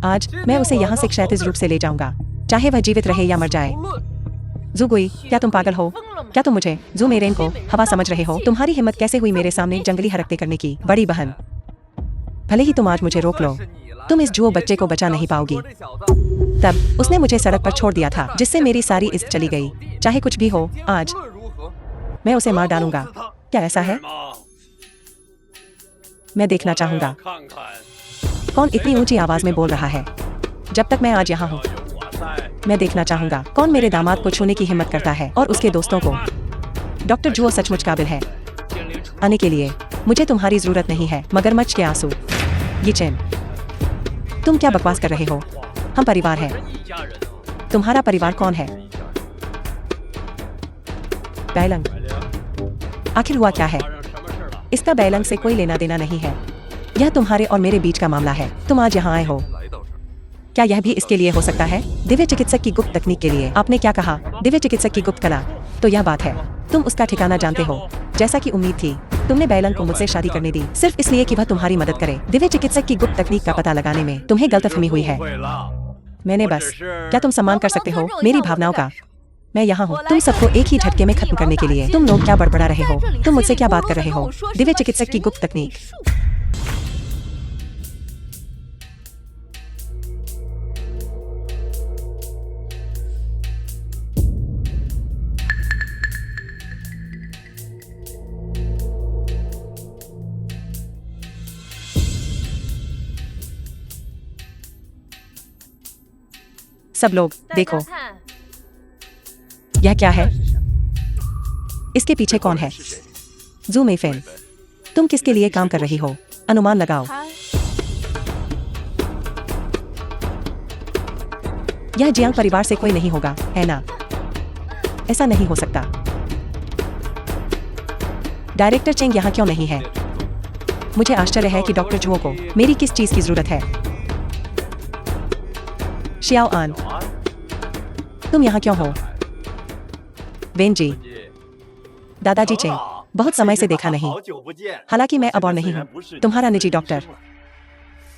आज मैं उसे यहाँ से क्षैतिज रूप से ले जाऊंगा, चाहे वह जीवित रहे या मर जाए। जुगुई, क्या तुम पागल हो? क्या तुम मुझे, जू मेरेन को, हवा समझ रहे हो? तुम्हारी हिम्मत कैसे हुई मेरे सामने जंगली हरकतें करने की, बड़ी बहन? भले ही तुम आज मुझे रोक लो, तुम इस जुओ बच्चे को बचा नहीं पाओगी। तब उसने मुझे सड़क पर छोड़ दिया था, जिससे मेरी सारी इज्जत चली गई। चाहे कुछ भी हो, आज मैं उसे मार डालूंगा। क्या ऐसा है? मैं देखना चाहूंगा कौन इतनी ऊंची आवाज में बोल रहा है जब तक मैं आज यहाँ हूँ। मैं देखना चाहूंगा कौन मेरे दामाद को छूने की हिम्मत करता है और उसके दोस्तों को। डॉक्टर जुओ सचमुच काबिल है आने के लिए। मुझे तुम्हारी जरूरत नहीं है, मगरमच्छ के आंसू। यिचेन, तुम क्या बकवास कर रहे हो? हम परिवार हैं। तुम्हारा परिवार कौन है? बैलंग। आखिर हुआ क्या है? इसका बैलंग से कोई लेना देना नहीं है। यह तुम्हारे और मेरे बीच का मामला है। तुम आज यहाँ आए हो, क्या यह भी इसके लिए हो सकता है? दिव्य चिकित्सक की गुप्त तकनीक के लिए। आपने क्या कहा? दिव्य चिकित्सक की गुप्त कला। तो यह बात है, तुम उसका ठिकाना जानते हो। जैसा कि उम्मीद थी, तुमने बैलंग को मुझसे शादी करने दी सिर्फ इसलिए कि वह तुम्हारी मदद करे। दिव्य चिकित्सक की गुप्त तकनीक का पता लगाने में तुम्हें गलतफहमी हुई है। मैंने बस, क्या तुम सम्मान कर सकते हो मेरी भावनाओं का? मैं यहाँ हूँ तुम सबको एक ही झटके में खत्म करने के लिए। तुम लोग क्या बड़बड़ा रहे हो? तुम मुझसे क्या बात कर रहे हो? दिव्य चिकित्सक की गुप्त तकनीक। सब लोग देखो, यह क्या है? इसके पीछे कौन है? जू मेफेन, तुम किसके लिए काम कर रही हो? अनुमान लगाओ। यह जियांग परिवार से कोई नहीं होगा, है ना? ऐसा नहीं हो सकता। डायरेक्टर चेंग यहाँ क्यों नहीं है? मुझे आश्चर्य है कि डॉक्टर जुओ को मेरी किस चीज की जरूरत है। शियाओ आन, तुम यहाँ क्यों हो? वेन जी, दादाजी चेंग, बहुत समय से देखा नहीं। हालांकि मैं अब और नहीं हूँ तुम्हारा निजी डॉक्टर,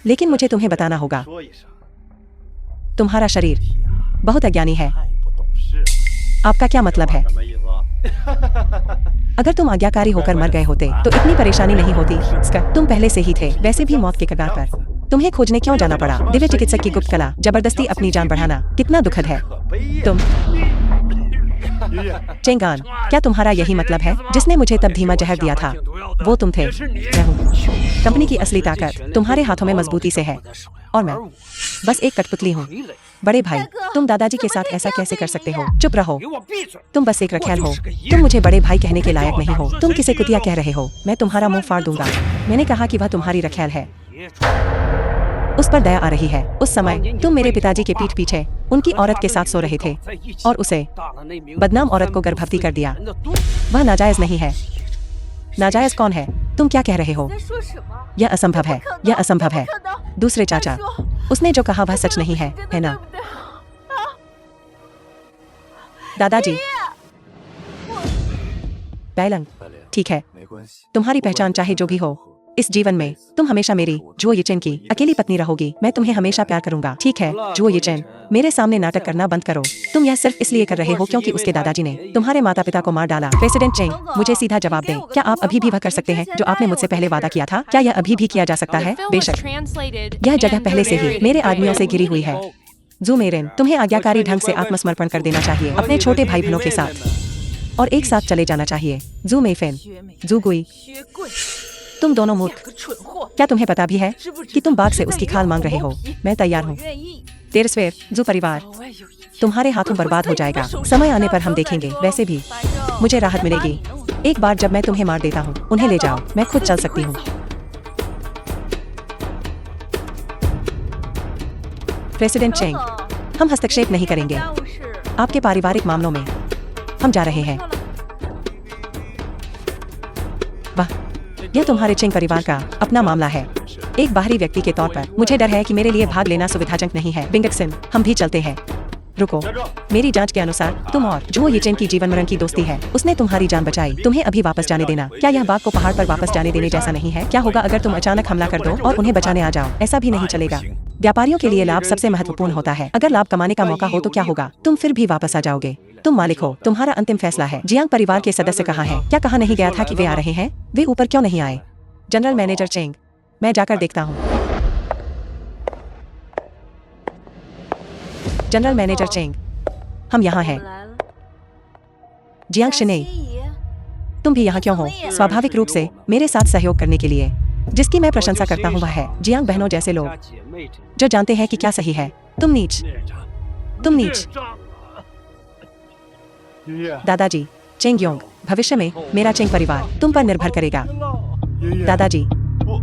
लेकिन मुझे तुम्हें बताना होगा, तुम्हारा शरीर बहुत अज्ञानी है। आपका क्या मतलब है? अगर तुम आज्ञाकारी होकर मर गए होते तो इतनी परेशानी नहीं होती। तुम पहले से ही थे, वैसे भी मौत के कगार पर। तुम्हें खोजने क्यों जाना पड़ा? दिव्य चिकित्सक की गुप्त कला, जबरदस्ती अपनी जान बढ़ाना कितना दुखद है। तुम चेंगान, क्या तुम्हारा यही मतलब है? जिसने मुझे तब धीमा जहर दिया था वो तुम थे। मैं हूँ। कंपनी की असली ताकत तुम्हारे हाथों में मजबूती से है और मैं बस एक कठपुतली हूँ। बड़े भाई, तुम दादाजी के साथ ऐसा कैसे कर सकते हो? चुप रहो, तुम बस एक रखेल हो। तुम मुझे बड़े भाई कहने के लायक नहीं हो। तुम किसे कुतिया कह रहे हो? मैं तुम्हारा मुंह फाड़ दूंगा। मैंने कहा कि वह तुम्हारी रखेल है। उस पर दया आ रही है। उस समय तुम मेरे पिताजी के पीठ पीछे उनकी औरत के साथ सो रहे थे और उसे बदनाम औरत को गर्भवती कर दिया। वह नाजायज नहीं है। नाजायज कौन है? तुम क्या कह रहे हो? यह असंभव है, यह असंभव है। दूसरे चाचा, उसने जो कहा वह सच नहीं है ना? दादाजी, बैलंग, ठीक है, तुम्हारी पहचान चाहे जो भी हो, इस जीवन में तुम हमेशा मेरी, जुओ यिचेन की अकेली पत्नी रहोगी। मैं तुम्हें हमेशा प्यार करूंगा, ठीक है? जुओ यिचेन, मेरे सामने नाटक करना बंद करो। तुम यह सिर्फ इसलिए कर रहे हो क्योंकि उसके दादाजी ने तुम्हारे माता पिता को मार डाला। प्रेसिडेंट चेंग, मुझे सीधा जवाब दें, क्या आप अभी भी वह कर सकते हैं जो आपने मुझसे पहले वादा किया था? क्या यह अभी भी किया जा सकता है? बेशक। यह जगह पहले से ही मेरे आदमियों से घिरी हुई है। जू मेरेन, तुम्हें आज्ञाकारी ढंग से आत्मसमर्पण कर देना चाहिए अपने छोटे भाई बहनों के साथ और एक साथ चले जाना चाहिए। जू मेफेन, जू गुई, तुम दोनों मूर्ख। क्या तुम्हें पता भी है कि तुम बाघ से उसकी खाल मांग रहे हो? मैं तैयार हूँ। तेरस्वेर, जू परिवार तुम्हारे हाथों बर्बाद हो जाएगा। समय आने पर हम देखेंगे। वैसे भी मुझे राहत मिलेगी एक बार जब मैं तुम्हें मार देता हूँ। उन्हें ले जाओ, मैं खुद चल सकती हूँ। प्रेसिडेंट चेंग, हम हस्तक्षेप नहीं करेंगे 家务事。 आपके पारिवारिक मामलों में। हम जा रहे हैं। 错了 वाह, यह तुम्हारे चेंग परिवार का अपना मामला है। एक बाहरी व्यक्ति के तौर पर मुझे डर है कि मेरे लिए भाग लेना सुविधाजनक नहीं है। बिंगक्सन, हम भी चलते हैं। रुको, मेरी जांच के अनुसार तुम और जुओ येचेन की जीवन मरण की दोस्ती है। उसने तुम्हारी जान बचाई, तुम्हें अभी वापस जाने देना। क्या यह बाघ को पहाड़ पर वापस जाने देने जैसा नहीं है? क्या होगा अगर तुम अचानक हमला कर दो और उन्हें बचाने आ जाओ? ऐसा भी नहीं चलेगा। व्यापारियों के लिए लाभ सबसे महत्वपूर्ण होता है। अगर लाभ कमाने का मौका हो तो क्या होगा? तुम फिर भी वापस आ जाओगे। तुम मालिक हो, तुम्हारा अंतिम फैसला है। जियांग परिवार के सदस्य कहाँ हैं? क्या कहा नहीं गया था कि वे आ रहे हैं? वे ऊपर क्यों नहीं आए? जनरल मैनेजर चेंग, मैं जाकर देखता हूँ। जनरल मैनेजर चेंग, हम यहाँ हैं। 我来了。 जियांग शिने, 心仪 तुम भी यहाँ क्यों हो? स्वाभाविक रूप से मेरे साथ सहयोग करने के लिए। जिसकी मैं प्रशंसा करता हूँ वह है जियांग बहनों जैसे लोग 姐妹之 जो जानते हैं कि क्या सही है। तुम नीच, 孽障， तुम नीच। 孽障啊！爷爷， दादाजी, चेंग योंग, भविष्य में मेरा चेंग परिवार तुम पर निर्भर करेगा। 爷爷， दादाजी, 我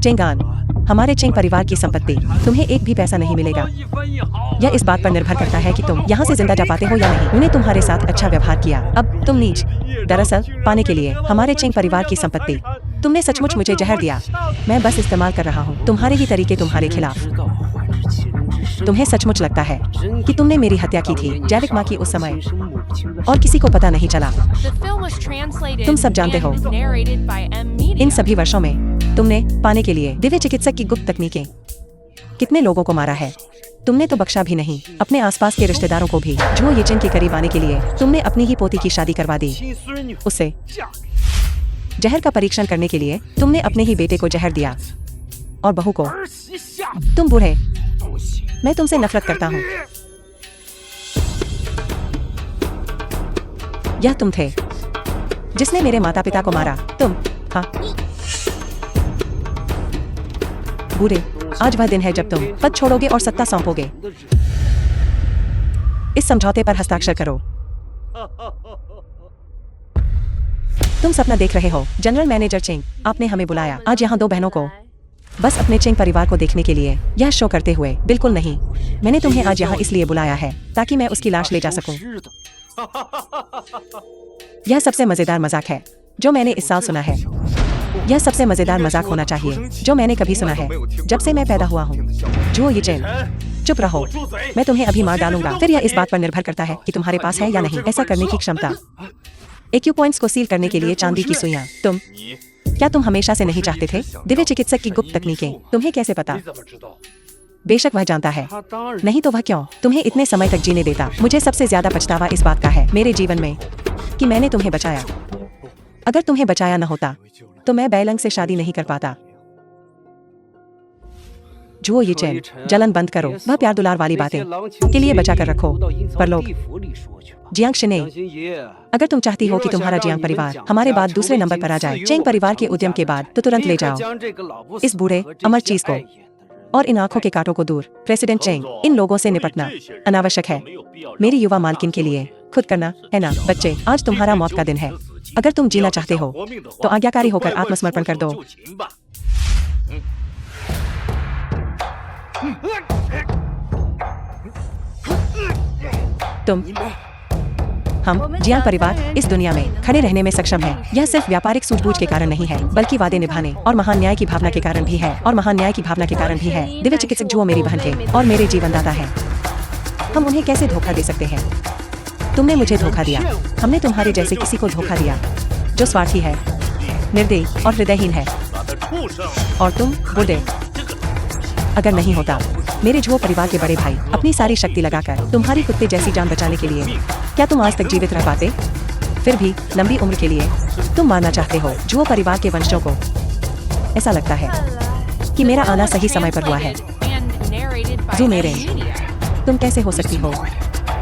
चेंगान, हमारे चेंग परिवार की संपत्ति तुम्हें एक भी पैसा नहीं मिलेगा। 一分一毫。 यह इस बात पर निर्भर करता है कि तुम यहाँ से जिंदा जा पाते हो या नहीं। उन्होंने तुम्हारे साथ अच्छा व्यवहार किया, अब तुम नीच। दरअसल पाने के लिए हमारे चेंग परिवार की संपत्ति तुमने सचमुच मुझे जहर दिया। मैं बस इस्तेमाल कर रहा हूँ तुम्हारे ही तरीके तुम्हारे खिलाफ। 知道患者其人之事， तुम्हें सचमुच लगता है 真 कि तुमने मेरी हत्या की थी जैविक माँ की उस समय 亲生母亲的 और किसी को पता नहीं चला। The film was translated तुम सब जानते हो। and narrated by M Media. इन सभी वर्षों में तुमने पाने के लिए दिव्य चिकित्सक की गुप्त तकनीकें कितने लोगों को मारा है। तुमने तो बख्शा भी नहीं, अपने आसपास के रिश्तेदारों को भी। जुओ येचेन के करीब आने के लिए तुमने अपनी ही पोती की शादी करवा दी। 亲孙女 उससे 嫁给 जहर का परीक्षण करने के लिए तुमने अपने ही बेटे को जहर दिया और बहू को। 儿媳下 तुम बूढ़े, 不行， मैं तुमसे नफरत करता हूँ। यह तुम थे जिसने मेरे माता पिता को मारा। तुम, हाँ। बूढ़े, आज वह दिन है जब तुम पद छोड़ोगे और सत्ता सौंपोगे। इस समझौते पर हस्ताक्षर करो। तुम सपना देख रहे हो। जनरल मैनेजर चेंग, आपने हमें बुलाया आज यहाँ दो बहनों को बस अपने चेंग परिवार को देखने के लिए। यह शो करते हुए बिल्कुल नहीं। मैंने तुम्हें आज यहाँ इसलिए बुलाया है ताकि मैं उसकी लाश ले जा सकूं। 知道 यह सबसे मजेदार मजाक है जो मैंने इस साल सुना है। यह सबसे मजेदार मजाक होना चाहिए जो मैंने कभी सुना है जब से मैं पैदा हुआ हूँ। जुओ येचेन, चुप रहो, 住嘴！ मैं तुम्हें अभी मार डालूंगा। फिर यह इस बात पर निर्भर करता है कि तुम्हारे पास है या नहीं ऐसा करने की क्षमता। एक्यू पॉइंट्स को सील करने के लिए चांदी की सुइयां। तुम, 你 क्या तुम हमेशा से नहीं चाहते थे? दिव्य चिकित्सक की गुप्त तकनीकें तुम्हें कैसे पता? 你怎么知道？ बेशक वह जानता है। 他当然 नहीं तो वह क्यों तुम्हें इतने समय तक जीने देता? मुझे सबसे ज्यादा पछतावा इस बात का है मेरे जीवन में कि मैंने तुम्हें बचाया। अगर तुम्हें बचाया न होता तो मैं बैलंग से शादी नहीं कर पाता। जुओ येचेन, जलन बंद करो। वह प्यार दुलार वाली बातें के लिए बचा कर रखो। पर लोग, जियांग शिने, 良心爷， अगर तुम चाहती हो कि तुम्हारा जियांग परिवार हमारे बाद दूसरे नंबर पर आ जाए चेंग परिवार के उद्यम के बाद, तो तुरंत ले 立刻 जाओ 将这个老不死 इस बूढ़े 和这 अमर 些 चीज को 碍眼的人 और इन आंखों के कांटों को दूर। प्रेसिडेंट चेंग, इन लोगों से निपटना अनावश्यक है मेरी युवा मालकिन के लिए। खुद करना है ना बच्चे। आज तुम्हारा मौत का दिन है। अगर तुम जीना चाहते हो तो आज्ञाकारी होकर आत्मसमर्पण कर दो। 就擒吧。 तुम, हम जियांग परिवार इस दुनिया में खड़े रहने में सक्षम हैं। यह सिर्फ व्यापारिक सूझबूझ के कारण नहीं है बल्कि वादे निभाने और महान न्याय की भावना के कारण भी है। और महान न्याय की भावना के कारण भी है। दिव्य चिकित्सक जुओ मेरी बहन थे और मेरे जीवनदाता है। हम उन्हें कैसे धोखा दे सकते हैं? तुमने मुझे धोखा दिया। हमने तुम्हारे जैसे किसी को धोखा दिया जो स्वार्थी है, निर्दयी और हृदयहीन है। 把他畜生！ और तुम बूढ़े। अगर नहीं होता मेरे जुओ परिवार के बड़े भाई अपनी सारी शक्ति लगाकर तुम्हारी कुत्ते जैसी जान बचाने के लिए, क्या तुम आज तक जीवित रह पाते? फिर भी लंबी उम्र के लिए तुम मारना चाहते हो जुओ परिवार के वंशजों को। ऐसा लगता है 看来 कि मेरा आना सही समय पर हुआ है। Translated and narrated by जो M मेरे। Media. तुम कैसे हो सकती हो?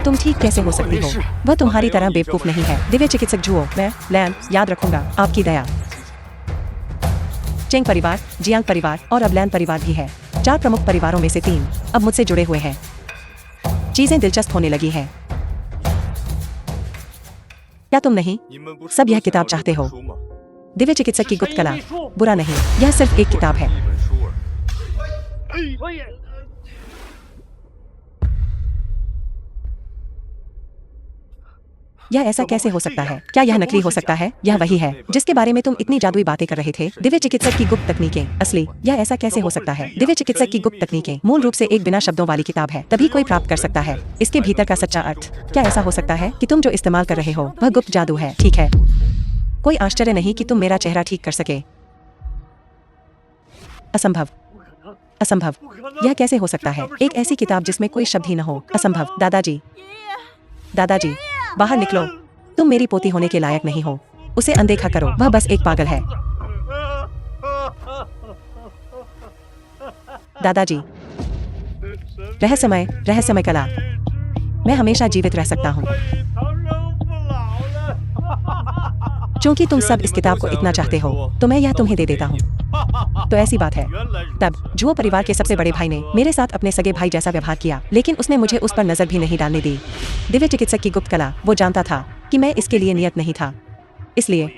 तुम ठीक कैसे हो सकती हो? वह तुम्हारी तरह बेवकूफ नहीं है। दिव्य चिकित्सक जुओ, मैं लैन याद रखूंगा आपकी दया। चेंग परिवार, जियांग परिवार और अब लैन परिवार भी है। 4 प्रमुख परिवारों में से 3 अब मुझसे जुड़े हुए हैं। चीजें दिलचस्प होने लगी हैं। क्या तुम नहीं 你们不是 सब यह 都想 किताब 要 चाहते 这 हो 本书吗？ दिव्य चिकित्सक की गुप्त कला बुरा नहीं, यह सिर्फ एक किताब है। 一本书而已。哎，我也 यह ऐसा कैसे हो सकता है? क्या यह नकली हो सकता है? यह वही है जिसके बारे में तुम इतनी जादुई बातें कर रहे थे। दिव्य चिकित्सक की गुप्त तकनीकें असली। यह ऐसा कैसे हो सकता है? दिव्य चिकित्सक की गुप्त तकनीकें मूल रूप से एक बिना शब्दों वाली किताब है, तभी कोई प्राप्त कर सकता है इसके भीतर का सच्चा अर्थ। क्या ऐसा हो सकता है कि तुम जो इस्तेमाल कर रहे हो वह गुप्त जादू है? ठीक है, कोई आश्चर्य नहीं कि तुम मेरा चेहरा ठीक कर सके। असंभव, असंभव। यह कैसे हो सकता है? एक ऐसी किताब जिसमें कोई शब्द ही न हो। असंभव। दादाजी, दादाजी, बाहर निकलो। तुम मेरी पोती होने के लायक नहीं हो। उसे अनदेखा करो, वह बस एक पागल है। दादाजी, रहस्यमय, रहस्यमय कला। मैं हमेशा जीवित रह सकता हूँ। क्योंकि तुम सब इस किताब को इतना चाहते हो तो मैं यह तुम्हें दे देता हूँ। तो ऐसी बात है। तब जुओ परिवार के सबसे बड़े भाई ने मेरे साथ अपने सगे भाई जैसा व्यवहार किया, लेकिन उसने मुझे उस पर नजर भी नहीं डालने दी। दिव्य चिकित्सक की गुप्त कला, वो जानता था कि मैं इसके लिए नियत नहीं था। इसलिए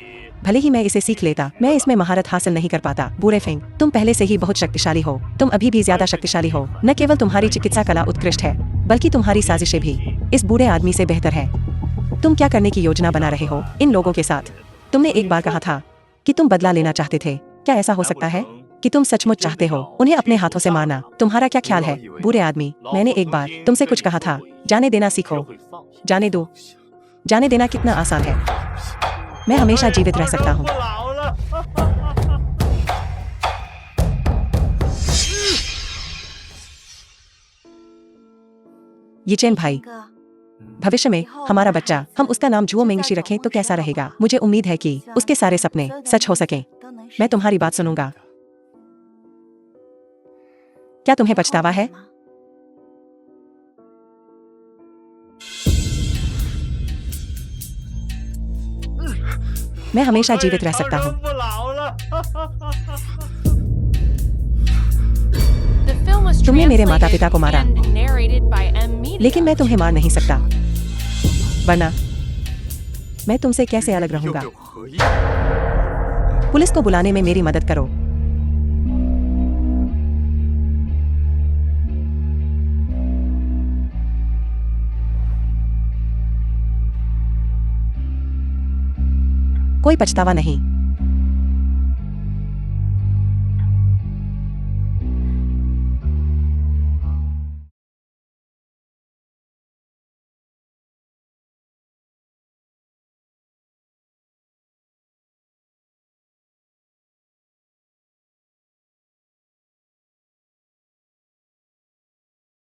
भले ही मैं इसे सीख लेता, मैं इसमें महारत हासिल नहीं कर पाता। बूढ़े फेंग, तुम पहले से ही बहुत शक्तिशाली हो। तुम अभी भी ज्यादा शक्तिशाली हो। न केवल तुम्हारी चिकित्सा कला उत्कृष्ट है, बल्कि तुम्हारी साजिशें भी इस बूढ़े आदमी से बेहतर है। तुम क्या करने की योजना बना रहे हो इन लोगों के साथ? तुमने एक बार कहा था कि तुम बदला लेना चाहते थे। क्या ऐसा हो सकता है कि तुम सचमुच चाहते हो उन्हें अपने हाथों से मारना? तुम्हारा क्या ख्याल है बूढ़े आदमी? मैंने एक बार तुमसे कुछ कहा था, जाने देना सीखो। जाने दो। जाने देना कितना आसान है। मैं हमेशा जीवित रह सकता हूँ। यिचेन भाई, भविष्य में हमारा बच्चा, हम उसका नाम जुओ मेंगशी रखें तो कैसा रहेगा? मुझे उम्मीद है कि उसके सारे सपने सच हो सकें। मैं तुम्हारी बात सुनूंगा। क्या तुम्हें पछतावा है? मैं हमेशा जीवित रह सकता हूँ। The film was तुमने मेरे माता-पिता को मारा। translated and narrated by M. Media. लेकिन मैं तुम्हें मार नहीं सकता, वरना मैं तुमसे कैसे अलग रहूंगा? पुलिस को बुलाने में मेरी मदद करो। कोई पछतावा नहीं।